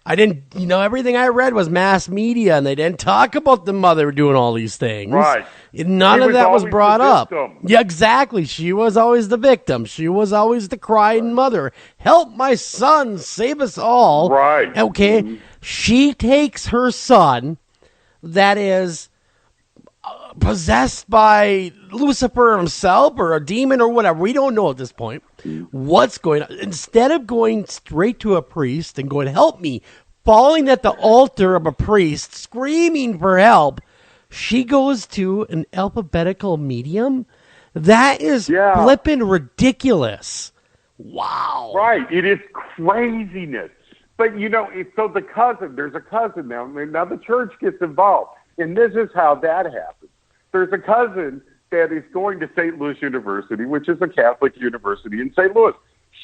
everything I read was mass media, and they didn't talk about the mother doing all these things. Right. None of that was brought up. Yeah, exactly. She was always the victim. She was always the crying mother. Help my son, save us all. Right. Okay. Mm-hmm. She takes her son that is possessed by Lucifer himself or a demon or whatever. We don't know at this point what's going on. Instead of going straight to a priest and going, help me, falling at the altar of a priest, screaming for help, she goes to an alphabetical medium. That is flippin' ridiculous. Wow. Right. It is craziness. But, so the cousin, there's a cousin now. Now the church gets involved. And this is how that happens. There's a cousin that is going to St. Louis University, which is a Catholic university in St. Louis.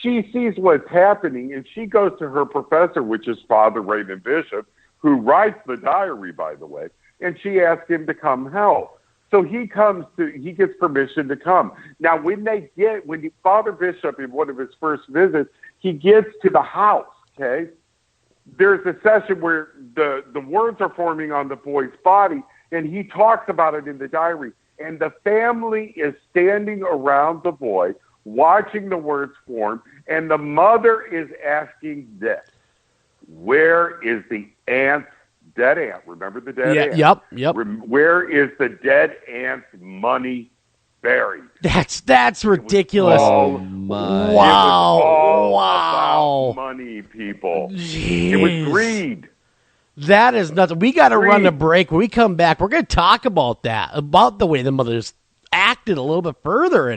She sees what's happening, and she goes to her professor, which is Father Raymond Bishop, who writes the diary, by the way, and she asks him to come help. So he gets permission to come. Now, when Father Bishop, in one of his first visits, he gets to the house, okay? There's a session where the words are forming on the boy's body, and he talks about it in the diary. And the family is standing around the boy, watching the words form, and the mother is asking this: where is the dead aunt? Remember the dead aunt? Yep. Where is the dead aunt's money buried? That's ridiculous. Wow. It was all about money, people. Jeez. It was greed. That is nothing. We got to run a break. When we come back, we're going to talk about that, about the way the mothers acted a little bit further.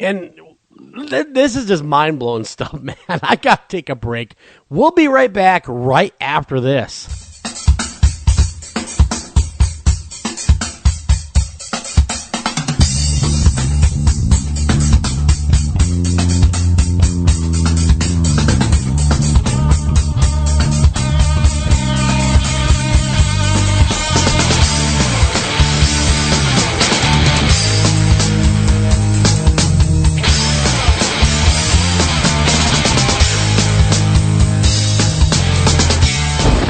And This is just mind-blowing stuff, man. I got to take a break. We'll be right back right after this.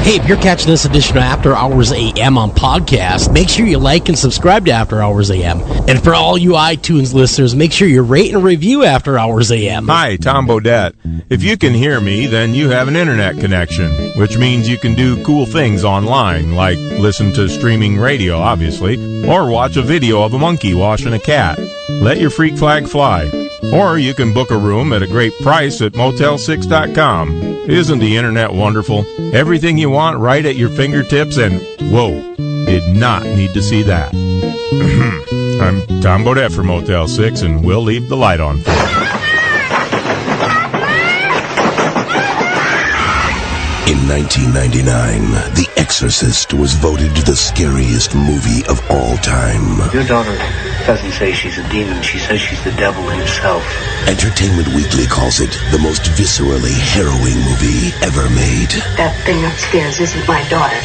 Hey, if you're catching this edition of After Hours AM on podcast, make sure you like and subscribe to After Hours AM. And for all you iTunes listeners, make sure you rate and review After Hours AM. Hi, Tom Bodette. If you can hear me, then you have an internet connection, which means you can do cool things online, like listen to streaming radio, obviously, or watch a video of a monkey washing a cat. Let your freak flag fly. Or you can book a room at a great price at Motel6.com. Isn't the internet wonderful? Everything you want right at your fingertips, and whoa, did not need to see that. I'm Tom Bodette for Motel 6, and we'll leave the light on. In 1999, The Exorcist was voted the scariest movie of all time. Your daughter doesn't say she's a demon. She says she's the devil himself. Entertainment Weekly calls it the most viscerally harrowing movie ever made. That thing upstairs isn't my daughter.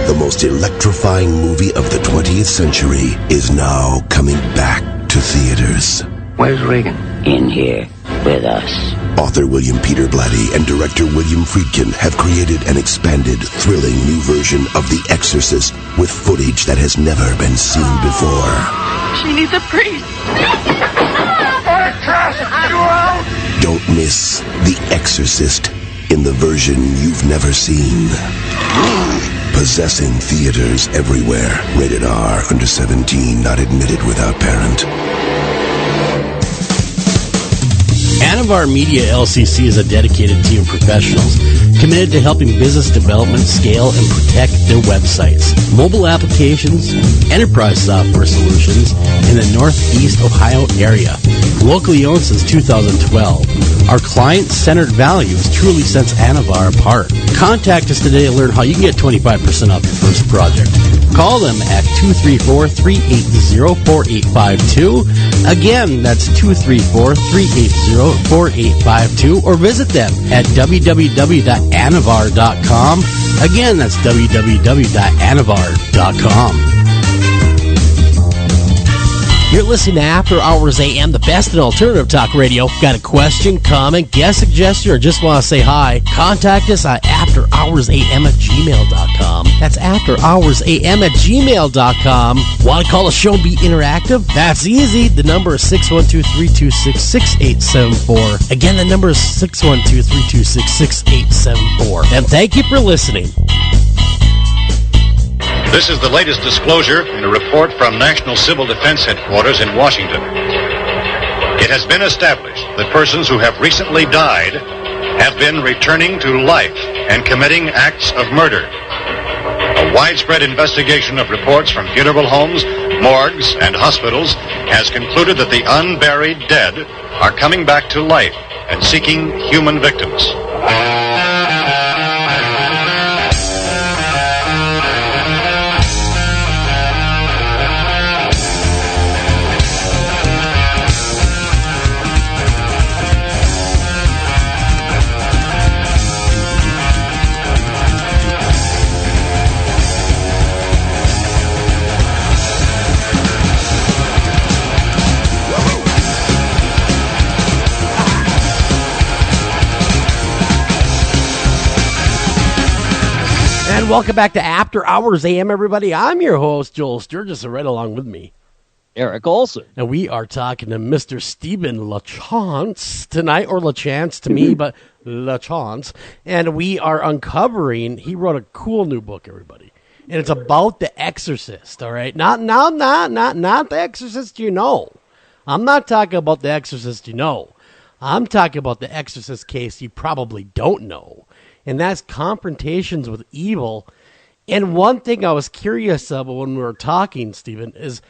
The most electrifying movie of the 20th century is now coming back to theaters. Where's Reagan? In here with us. Author William Peter Blatty and director William Friedkin have created an expanded, thrilling new version of The Exorcist with footage that has never been seen before. She needs a priest. I cast you out! Don't miss The Exorcist in the version you've never seen. Possessing theaters everywhere. Rated R, under 17, not admitted without parent. Anavar Media LCC is a dedicated team of professionals committed to helping business development scale and protect their websites, mobile applications, enterprise software solutions in the Northeast Ohio area. Locally owned since 2012, our client-centered values truly sets Anavar apart. Contact us today to learn how you can get 25% off your first project. Call them at 234-380-4852. Again, that's 234-380-4852, or visit them at www.anavar.com. Again, that's www.anavar.com. You're listening to After Hours AM, the best in alternative talk radio. Got a question, comment, guest suggestion, or just want to say hi? Contact us at afterhoursam@gmail.com. That's afterhoursam@gmail.com. Want to call the show and be interactive? That's easy. The number is 612-326-6874. Again, the number is 612-326-6874. And thank you for listening. This is the latest disclosure in a report from National Civil Defense Headquarters in Washington. It has been established that persons who have recently died have been returning to life and committing acts of murder. A widespread investigation of reports from funeral homes, morgues, and hospitals has concluded that the unburied dead are coming back to life and seeking human victims. And welcome back to After Hours AM, everybody. I'm your host, Joel Sturgis, and right along with me, Eric Olsen. And we are talking to Mr. Steven LaChance tonight, or LaChance to me, but LaChance. And we are uncovering, he wrote a cool new book, everybody. And it's about The Exorcist, all right? Not The Exorcist you know. I'm not talking about The Exorcist you know. I'm talking about The Exorcist case you probably don't know. And that's Confrontations with Evil. And one thing I was curious about when we were talking, Stephen, is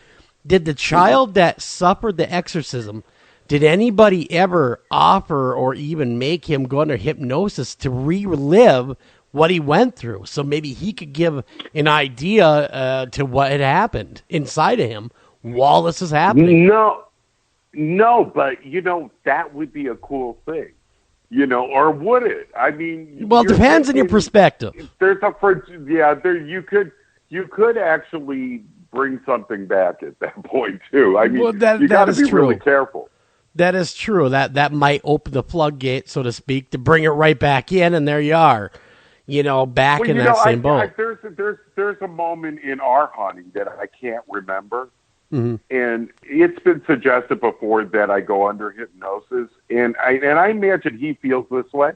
did the child that suffered the exorcism, did anybody ever offer or even make him go under hypnosis to relive what he went through? So maybe he could give an idea to what had happened inside of him while this is happening. No, but, that would be a cool thing. Or would it? I mean, well, it depends on your perspective. You could actually bring something back at that point too. I mean, you got to be really careful. That is true. That might open the floodgate, so to speak, to bring it right back in, and there you are, back in that same boat. There's a moment in our hunting that I can't remember. Mm-hmm. And it's been suggested before that I go under hypnosis, and I imagine he feels this way,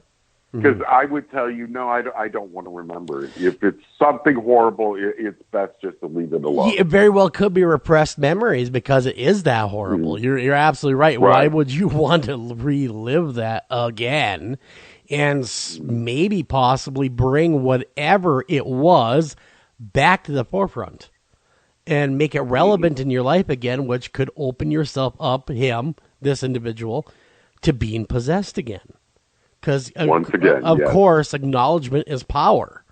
because I would tell you, no, I don't want to remember it. If it's something horrible, it's best just to leave it alone. It very well could be repressed memories because it is that horrible. You're absolutely right. Why would you want to relive that again, and maybe possibly bring whatever it was back to the forefront? And make it relevant in your life again, which could open yourself up, this individual, to being possessed again. Because, of course, acknowledgement is power.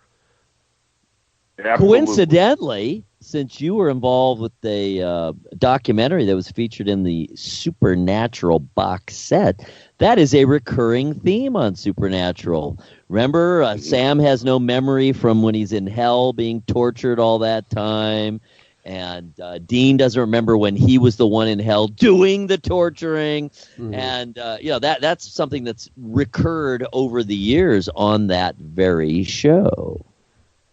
Absolutely. Coincidentally, since you were involved with a documentary that was featured in the Supernatural box set, that is a recurring theme on Supernatural. Remember, Sam has no memory from when he's in hell being tortured all that time. And Dean doesn't remember when he was the one in hell doing the torturing. And, that's something that's recurred over the years on that very show.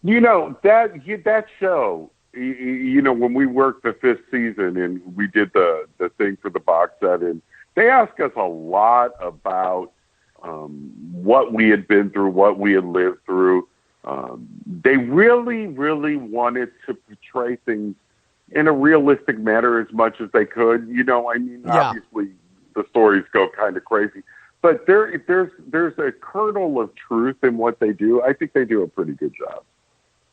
That show, when we worked the 5th season and we did the thing for the box set, and they asked us a lot about what we had been through, what we had lived through. They really, really wanted to portray things in a realistic manner as much as they could. Obviously the stories go kind of crazy, but there's a kernel of truth in what they do. I think they do a pretty good job.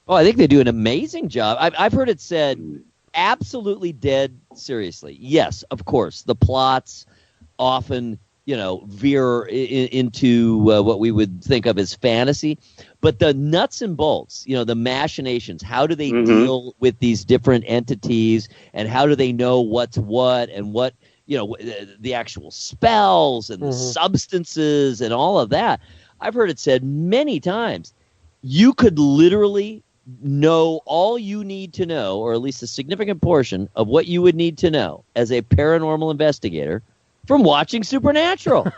Oh, I think they do an amazing job. I've heard it said absolutely dead seriously. Yes, of course. The plots often veer into what we would think of as fantasy. But the nuts and bolts, the machinations, how do they deal with these different entities, and how do they know what's what, and what, the actual spells and the substances and all of that. I've heard it said many times, you could literally know all you need to know, or at least a significant portion of what you would need to know as a paranormal investigator from watching Supernatural.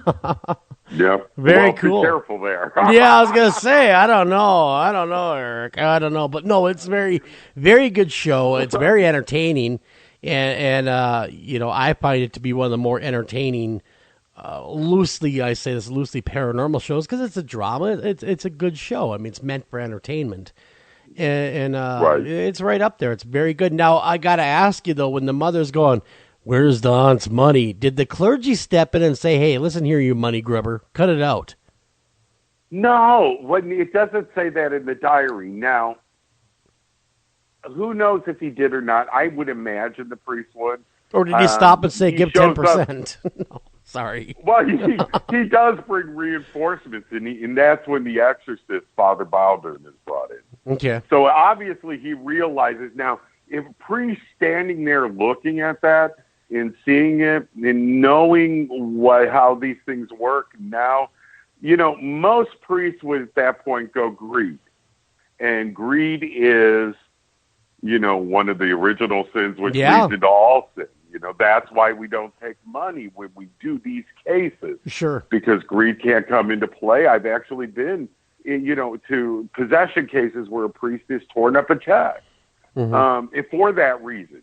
Yep. Very cool. Be careful there. Yeah, I was going to say, I don't know, Eric. I don't know. But no, it's very, very good show. It's very entertaining. And I find it to be one of the more entertaining, loosely paranormal shows, because it's a drama. It's a good show. I mean, it's meant for entertainment. And it's right up there. It's very good. Now, I got to ask you, though, when the mother's going, where's the aunt's money? Did the clergy step in and say, hey, listen here, you money grubber, cut it out? No, it doesn't say that in the diary. Now, who knows if he did or not? I would imagine the priest would. Or did he stop and say, give 10%? No, sorry. Well, he does bring reinforcements, and that's when the Exorcist, Father Baldwin, is brought in. Okay. So obviously he realizes now, if a priest standing there looking at that, and seeing it and knowing how these things work now, most priests would at that point go greed. And greed is, one of the original sins, which leads into all sin. That's why we don't take money when we do these cases. Sure. Because greed can't come into play. I've actually been, to possession cases where a priest has torn up a check. And for that reason.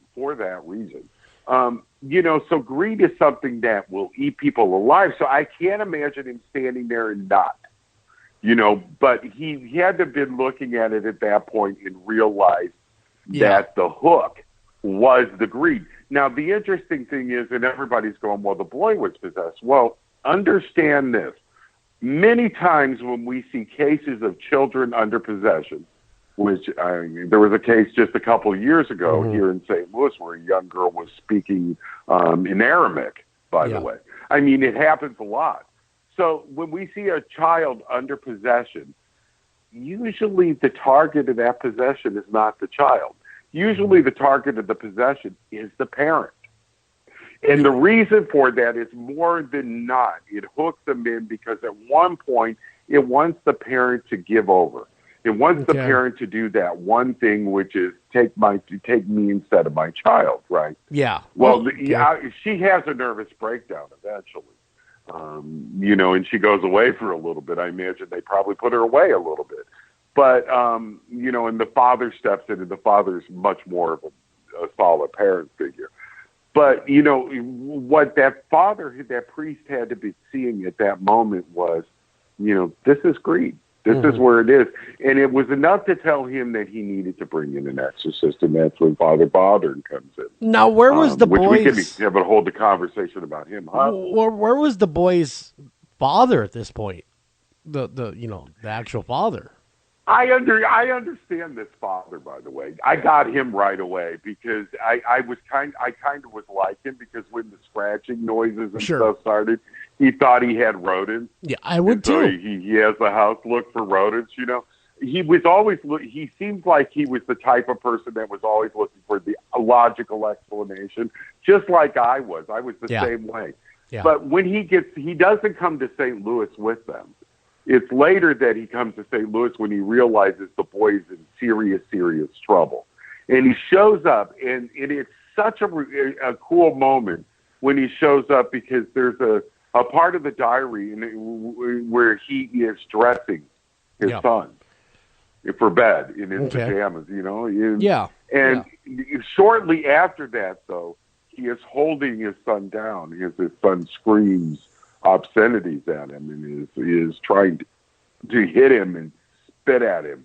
So greed is something that will eat people alive. So I can't imagine him standing there and not, but he had to have been looking at it at that point and realized that the hook was the greed. Now, the interesting thing is, and everybody's going, well, the boy was possessed. Well, understand this. Many times when we see cases of children under possession, which there was a case just a couple of years ago here in St. Louis where a young girl was speaking in Aramaic, by the way. I mean, it happens a lot. So when we see a child under possession, usually the target of that possession is not the child. Usually the target of the possession is the parent. And the reason for that is more than not, it hooks them in because at one point it wants the parent to give over. It wants the parent to do that one thing, which is take me instead of my child, right? Yeah. Well, she has a nervous breakdown eventually, and she goes away for a little bit. I imagine they probably put her away a little bit. But, and the father steps in, and the father's much more of a solid parent figure. But, what that priest had to be seeing at that moment was, this is greed. This is where it is. And it was enough to tell him that he needed to bring in an exorcist, and that's when Father Bothern comes in. Now, where was the boy's... We can have a whole conversation about him, huh? Where was the boy's father at this point? The actual father? I understand this father, by the way. I got him right away because I kind of was like him because when the scratching noises and stuff started, he thought he had rodents. Yeah, I would too. So he has the house look for rodents. He was always he seemed like he was the type of person that was always looking for the logical explanation, just like I was. I was the same way. Yeah. But when he doesn't come to St. Louis with them. It's later that he comes to St. Louis when he realizes the boy's in serious, serious trouble. And he shows up, and it's such a cool moment when he shows up because there's a part of the diary where he is dressing his son for bed in his pajamas, And shortly after that, though, he is holding his son down as his son screams obscenities at him and is trying to hit him and spit at him,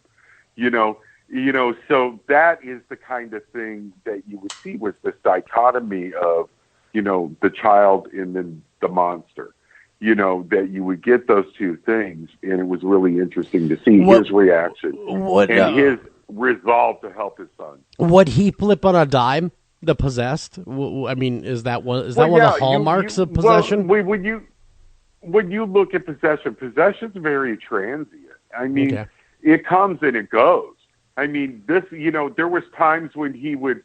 so that is the kind of thing that you would see with this dichotomy of, the child and then the monster, that you would get those two things. And it was really interesting to see his reaction and his resolve to help his son. Would he flip on a dime? The possessed? I mean, is that one of the hallmarks of possession? When you look at possession's very transient. I mean, it comes and it goes. I mean, there was times when he would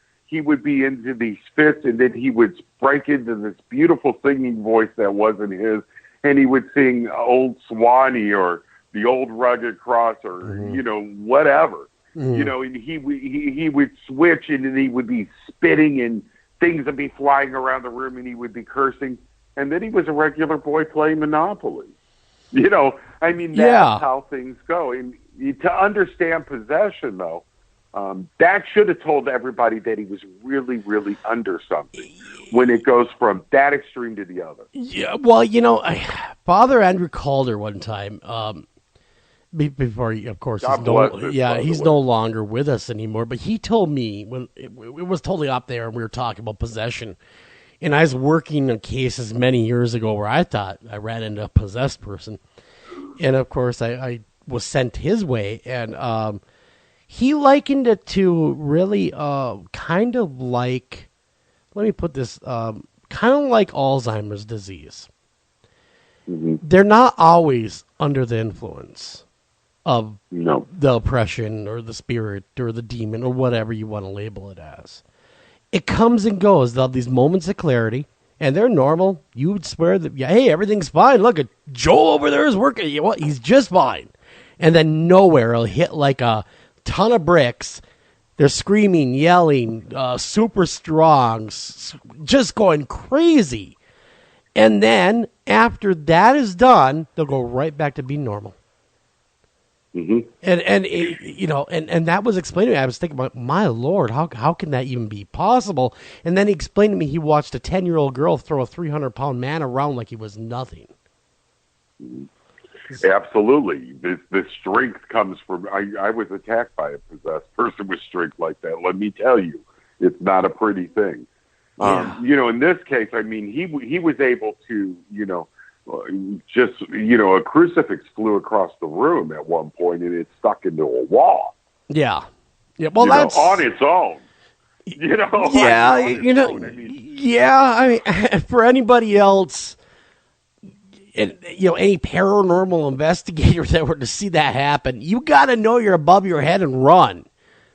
be into these fits, and then he would break into this beautiful singing voice that wasn't his, and he would sing Old Swanee or The Old Rugged Cross or whatever. And he would switch, and then he would be spitting, and things would be flying around the room, and he would be cursing. And then he was a regular boy playing Monopoly. That's how things go. And to understand possession, though, that should have told everybody that he was really, really under something when it goes from that extreme to the other. Yeah, well, Father Andrew Calder one time, before he, of course, he's no longer with us anymore, but he told me when it was totally up there and we were talking about possession. And I was working on cases many years ago where I thought I ran into a possessed person. And, of course, I was sent his way. And he likened it to really kind of like, let me put this, kind of like Alzheimer's disease. Mm-hmm. They're not always under the influence of the oppression or the spirit or the demon or whatever you want to label it as. It comes and goes. They'll have these moments of clarity, and they're normal. You would swear that, hey, everything's fine. Look at Joel over there is working. He's just fine. And then nowhere it'll hit like a ton of bricks. They're screaming, yelling, super strong, just going crazy. And then after that is done, they'll go right back to being normal. Mm-hmm. And that was explained to me. I was thinking, my Lord, how can that even be possible? And then he explained to me he watched a 10-year-old girl throw a 300-pound man around like he was nothing. Absolutely. The strength comes from, I was attacked by a possessed person with strength like that. Let me tell you, it's not a pretty thing. Yeah. In this case, I mean, he was able to, a crucifix flew across the room at one point and it stuck into a wall. Yeah. Yeah. Well, that's on its own. Yeah. I mean, for anybody else any paranormal investigator that were to see that happen, you got to know you're above your head and run.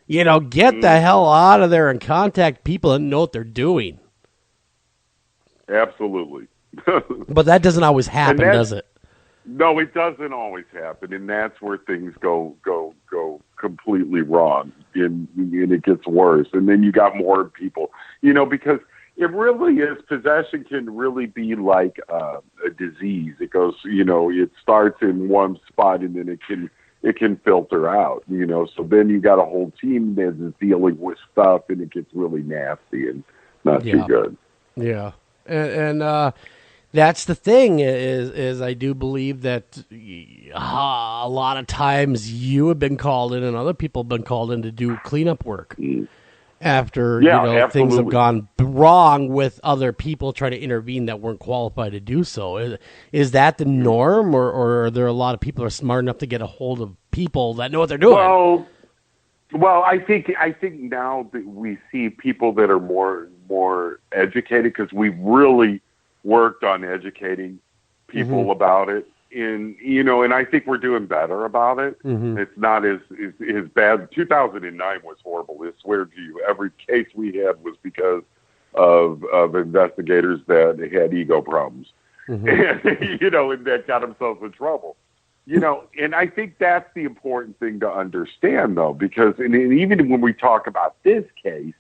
Get the hell out of there and contact people that know what they're doing. Absolutely. But that doesn't always happen, does it? No, it doesn't always happen, and that's where things go completely wrong, and it gets worse. And then you got more people, because it really is, possession can really be like a disease. It goes, it starts in one spot, and then it can filter out, so then you got a whole team that is dealing with stuff, and it gets really nasty and not too good. Yeah. And that's the thing is I do believe that a lot of times you have been called in and other people have been called in to do cleanup work after things have gone wrong with other people trying to intervene that weren't qualified to do so. Is that the norm, or are there a lot of people who are smart enough to get a hold of people that know what they're doing? Well, I think now that we see people that are more educated, because we've really worked on educating people about it, and I think we're doing better about it. It's not as bad. 2009 was horrible. I swear to you, every case we had was because of investigators that had ego problems, and that got themselves in trouble. And I think that's the important thing to understand, though, because and even when we talk about this case,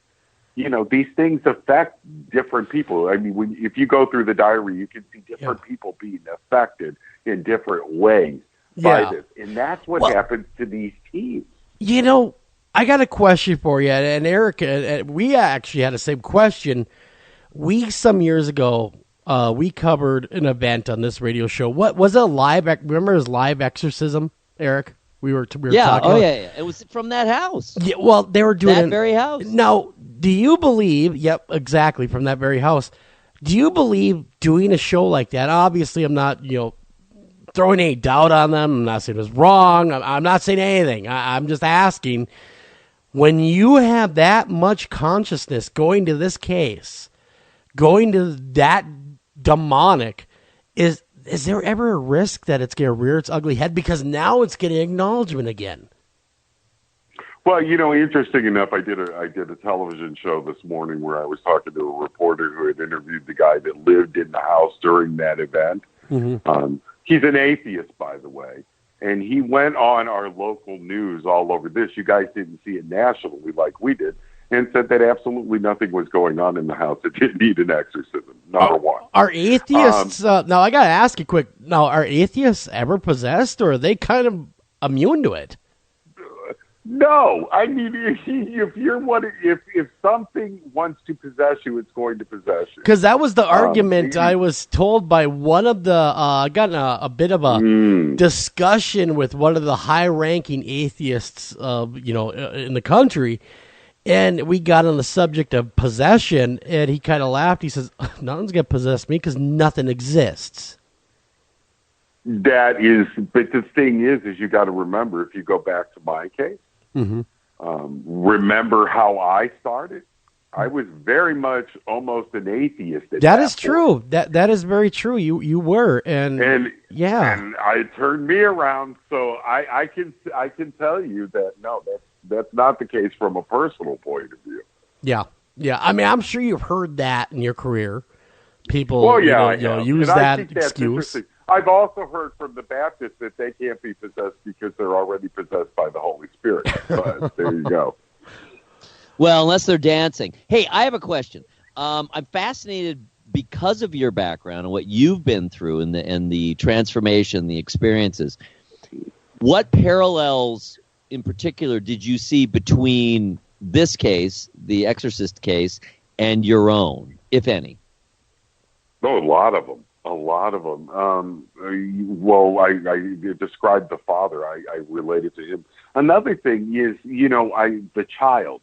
these things affect different people. I mean, if you go through the diary, you can see different people being affected in different ways by this. And that's what happens to these teams. I got a question for you. And Eric, we actually had the same question. Some years ago, we covered an event on this radio show. What was it? Remember his live exorcism, Eric? We were talking about. It was from that house. Yeah, well, they were doing that very house. Now, do you believe? Yep, exactly, from that very house. Do you believe doing a show like that? Obviously, I'm not, throwing any doubt on them. I'm not saying it was wrong. I'm not saying anything. I'm just asking. When you have that much consciousness going to this case, going to that demonic, is there ever a risk that it's going to rear its ugly head? Because now it's getting acknowledgement again. Well, interesting enough, I did a television show this morning where I was talking to a reporter who had interviewed the guy that lived in the house during that event. He's an atheist, by the way, and he went on our local news all over this. You guys didn't see it nationally like we did, and said that absolutely nothing was going on in the house. It didn't need an exorcism, number one. Are atheists, now I got to ask you quick, are atheists ever possessed, or are they kind of immune to it? No, I mean, if something wants to possess you, it's going to possess you. Because that was the argument I was told by one of the. I got in a bit of a discussion with one of the high-ranking atheists, in the country, and we got on the subject of possession, and he kind of laughed. He says, "Nothing's gonna possess me because nothing exists." That is, but the thing is you got to remember, if you go back to my case. Remember how I started? I was very much almost an atheist. That is true. That is very true. You were, and I turned me around. So I can tell you that no, that's not the case from a personal point of view. Yeah. I mean, I'm sure you've heard that in your career. People, use that excuse. I've also heard from the Baptists that they can't be possessed because they're already possessed by the Holy Spirit. But there you go. Well, unless they're dancing. Hey, I have a question. I'm fascinated because of your background and what you've been through and the transformation, the experiences. What parallels in particular did you see between this case, the Exorcist case, and your own, if any? Oh, a lot of them. I described the father. I related to him. Another thing is, the child.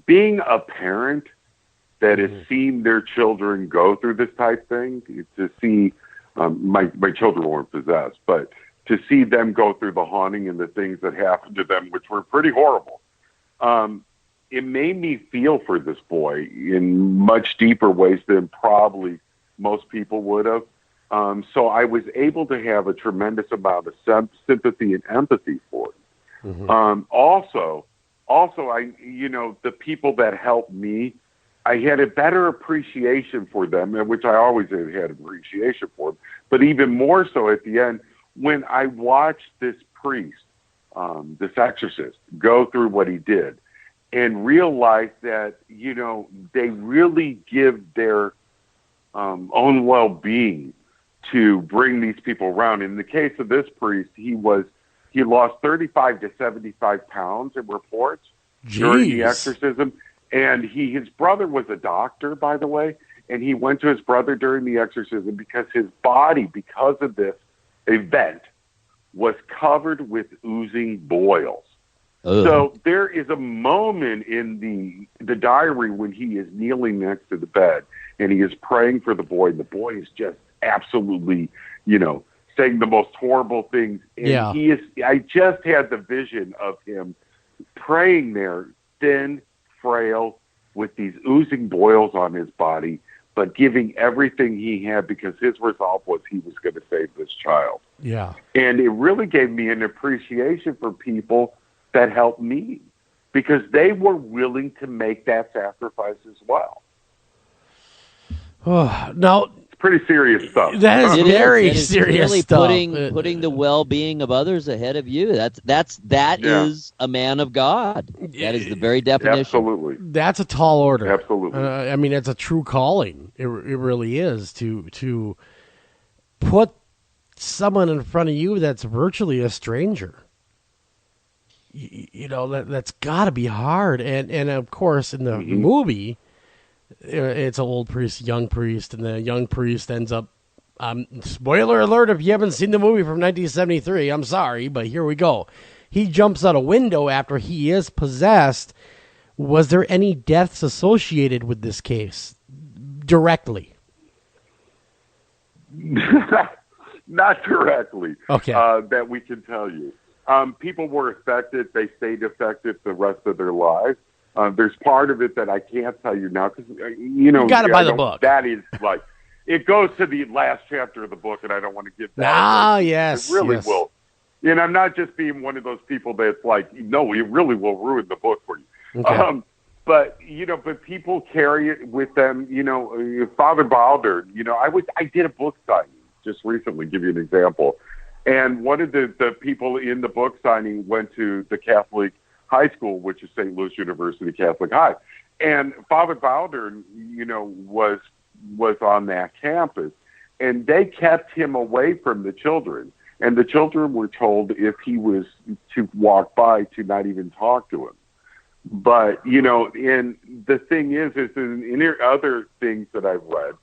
Being a parent that has seen their children go through this type thing, to see, my children weren't possessed, but to see them go through the haunting and the things that happened to them, which were pretty horrible, it made me feel for this boy in much deeper ways than probably most people would have. So I was able to have a tremendous amount of sympathy and empathy for him. Mm-hmm. Also, the people that helped me, I had a better appreciation for them, which I always had appreciation for them, but even more so at the end when I watched this priest, this exorcist, go through what he did and realized that, they really give their own well-being to bring these people around. In the case of this priest, he lost 35 to 75 pounds in reports during the exorcism. And his brother was a doctor, by the way, and he went to his brother during the exorcism because his body, because of this event, was covered with oozing boils. Ugh. So there is a moment in the diary when he is kneeling next to the bed and he is praying for the boy. The boy is just absolutely, saying the most horrible things. And I just had the vision of him praying there, thin, frail, with these oozing boils on his body, but giving everything he had because his resolve was he was going to save this child. Yeah. And it really gave me an appreciation for people that helped me because they were willing to make that sacrifice as well. Now, it's pretty serious stuff. That is very serious really stuff. Putting the well-being of others ahead of you. That is a man of God. That is the very definition. Absolutely. That's a tall order. Absolutely. I mean, it's a true calling. It really is to put someone in front of you that's virtually a stranger. That's got to be hard. And of course, in the movie, it's an old priest, young priest, and the young priest ends up, spoiler alert if you haven't seen the movie from 1973, I'm sorry, but here we go. He jumps out a window after he is possessed. Was there any deaths associated with this case directly? Not directly. Okay. That we can tell you. People were affected. They stayed affected the rest of their lives. There's part of it that I can't tell you now because, you got to buy the book. That is like, it goes to the last chapter of the book, and I don't want to give that. Yes. It really yes. will. And I'm not just being one of those people that's like, no, it really will ruin the book for you. Okay. But people carry it with them. Father Balder, I did a book signing just recently, give you an example. And one of the people in the book signing went to the Catholic high school, which is St. Louis University Catholic High. And Father Balder, was on that campus. And they kept him away from the children. And the children were told if he was to walk by to not even talk to him. But, and the thing is in other things that I've read,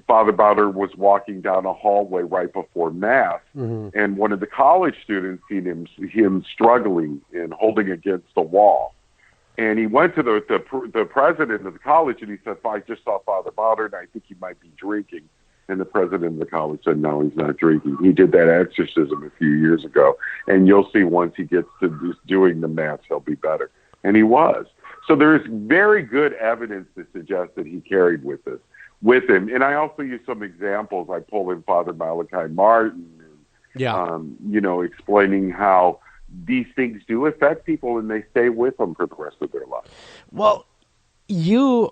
Father Bowder was walking down a hallway right before Mass, and one of the college students seen him struggling and holding against the wall. And he went to the president of the college, and he said, I just saw Father Bowder, and I think he might be drinking. And the president of the college said, no, he's not drinking. He did that exorcism a few years ago, and you'll see once he gets to doing the Mass, he'll be better. And he was. So there's very good evidence to suggest that he carried with him. And I also use some examples. I pull in Father Malachi Martin, explaining how these things do affect people and they stay with them for the rest of their life. Well, you've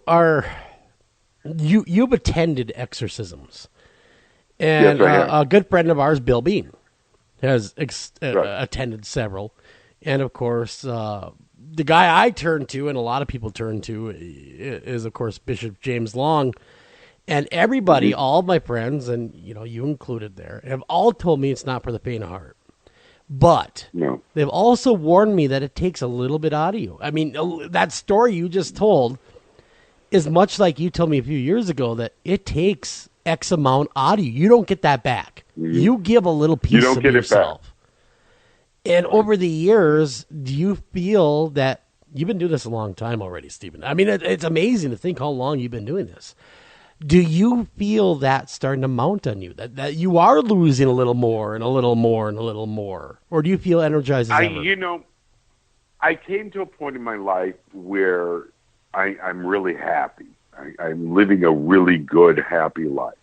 attended exorcisms. And yes, a good friend of ours, Bill Bean, has attended several. And, of course, the guy I turn to and a lot of people turn to is, of course, Bishop James Long. And everybody, all of my friends, and you included there, have all told me it's not for the faint of heart. But they've also warned me that it takes a little bit out of you. I mean, that story you just told is much like you told me a few years ago that it takes X amount out of you. You don't get that back. You give a little piece of yourself. And over the years, do you feel that you've been doing this a long time already, Stephen? I mean, it's amazing to think how long you've been doing this. Do you feel that starting to mount on you, that you are losing a little more and a little more and a little more? Or do you feel energized as ever? I came to a point in my life where I'm really happy. I'm living a really good, happy life.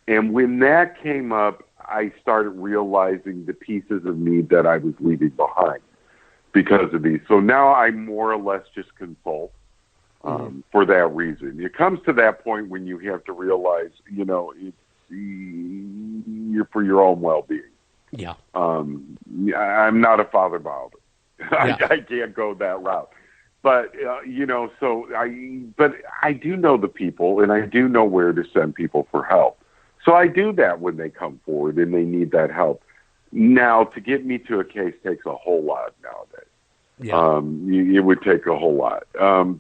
And when that came up, I started realizing the pieces of me that I was leaving behind because of these. So now I more or less just consult for that reason. It comes to that point when you have to realize, it's you're for your own well-being. Yeah. I'm not a father Bible. I can't go that route. But, but I do know the people, and I do know where to send people for help. So I do that when they come forward and they need that help. Now, to get me to a case takes a whole lot nowadays. Yeah. It would take a whole lot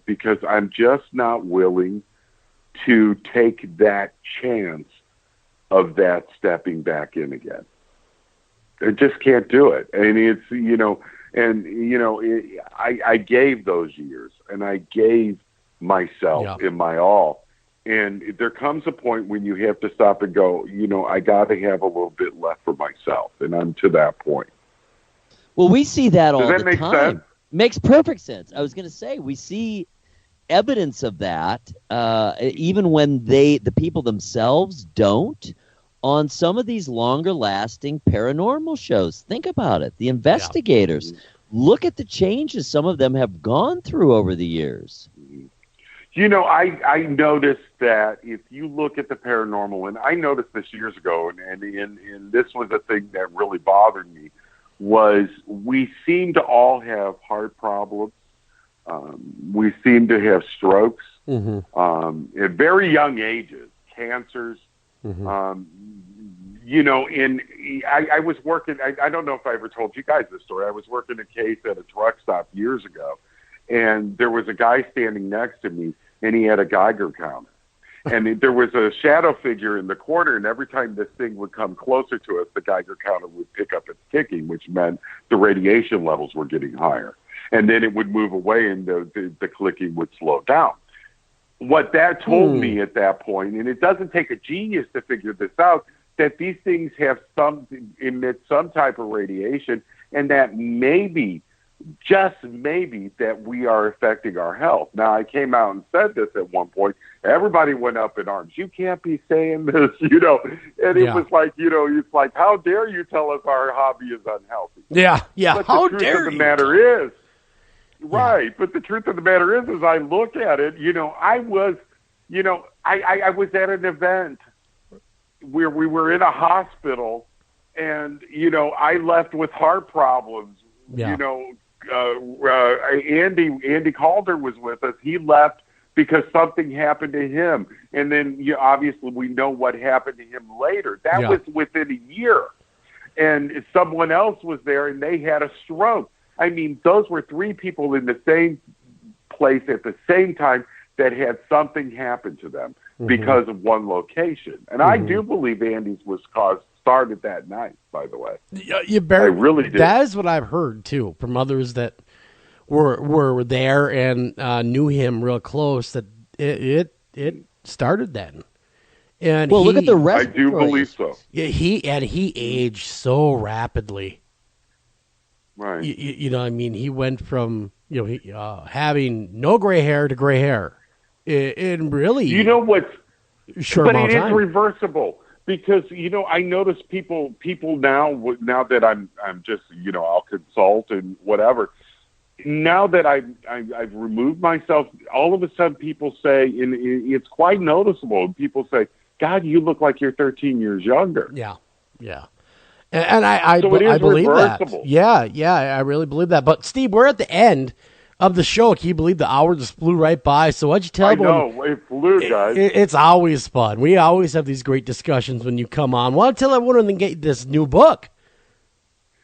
because I'm just not willing to take that chance of that stepping back in again. I just can't do it. And it's, I gave those years and I gave myself in my all. And there comes a point when you have to stop and go, I got to have a little bit left for myself. And I'm to that point. Well, we see that all the time. Does that make sense? Makes perfect sense. I was going to say, we see evidence of that, even when the people themselves don't, on some of these longer-lasting paranormal shows. Think about it. The investigators, look at the changes some of them have gone through over the years. I noticed that if you look at the paranormal, and I noticed this years ago, and this was a thing that really bothered me, was we seem to all have heart problems. We seem to have strokes at very young ages, cancers. And I was working, I don't know if I ever told you guys this story. I was working a case at a truck stop years ago, and there was a guy standing next to me, and he had a Geiger counter. And there was a shadow figure in the corner, and every time this thing would come closer to us, the Geiger counter would pick up its ticking, which meant the radiation levels were getting higher. And then it would move away, and the clicking would slow down. What that told me at that point, and it doesn't take a genius to figure this out, that these things emit some type of radiation, and that maybe, just maybe, that we are affecting our health. Now, I came out and said this at one point. Everybody went up in arms. You can't be saying this, and it was like, it's like, how dare you tell us our hobby is unhealthy? Yeah. But How the truth dare of the you? matter is, right, but the truth of the matter is, as I look at it, I was at an event where we were in a hospital, and, I left with heart problems. Yeah. Andy Calder was with us. He left because something happened to him. And then obviously we know what happened to him later. That was within a year. And someone else was there, and they had a stroke. I mean, those were three people in the same place at the same time that had something happen to them because of one location. And I do believe Andy's was started that night, by the way. You better, I really did. That is what I've heard, too, from others that were there and knew him real close, that it started then. And look at the rest. I do believe so. Yeah, he aged so rapidly. Right. He went from having no gray hair to gray hair. In really, what's short but amount it of time. is reversible because I notice people now that I'm just I'll consult and whatever. Now that I've removed myself, all of a sudden people say, and it's quite noticeable. People say, "God, you look like you're 13 years younger." Yeah. And I believe reversible. that. Yeah, I really believe that. But Steve, we're at the end of the show. Can you believe the hour just flew right by? So what'd you tell everyone? I know, it flew, guys. It's always fun. We always have these great discussions when you come on. Well, tell everyone to get this new book.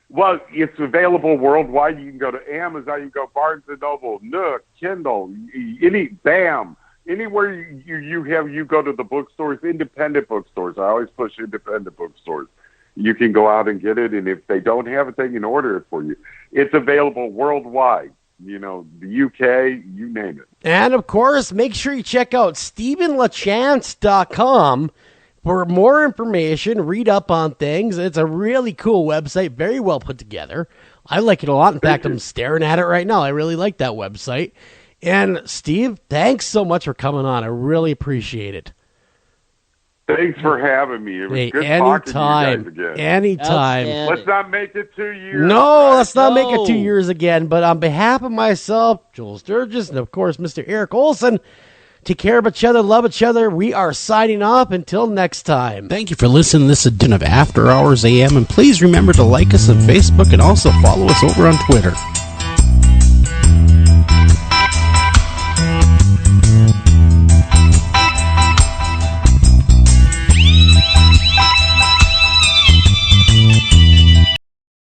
Well, it's available worldwide. You can go to Amazon, you can go Barnes & Noble, Nook, Kindle, anywhere you go to the bookstores, independent bookstores. I always push independent bookstores. You can go out and get it, and if they don't have it, they can order it for you. It's available worldwide. The UK, you name it. And, of course, make sure you check out StevenLaChance.com for more information, read up on things. It's a really cool website, very well put together. I like it a lot. In fact, I'm staring at it right now. I really like that website. And, Steve, thanks so much for coming on. I really appreciate it. Thanks for having me. It was good talking to you guys again. Anytime. Let's not make it 2 years. No, let's not make it 2 years again. But on behalf of myself, Joel Sturgis, and of course, Mr. Eric Olsen, take care of each other, love each other. We are signing off until next time. Thank you for listening to this edition of After Hours AM, and please remember to like us on Facebook and also follow us over on Twitter.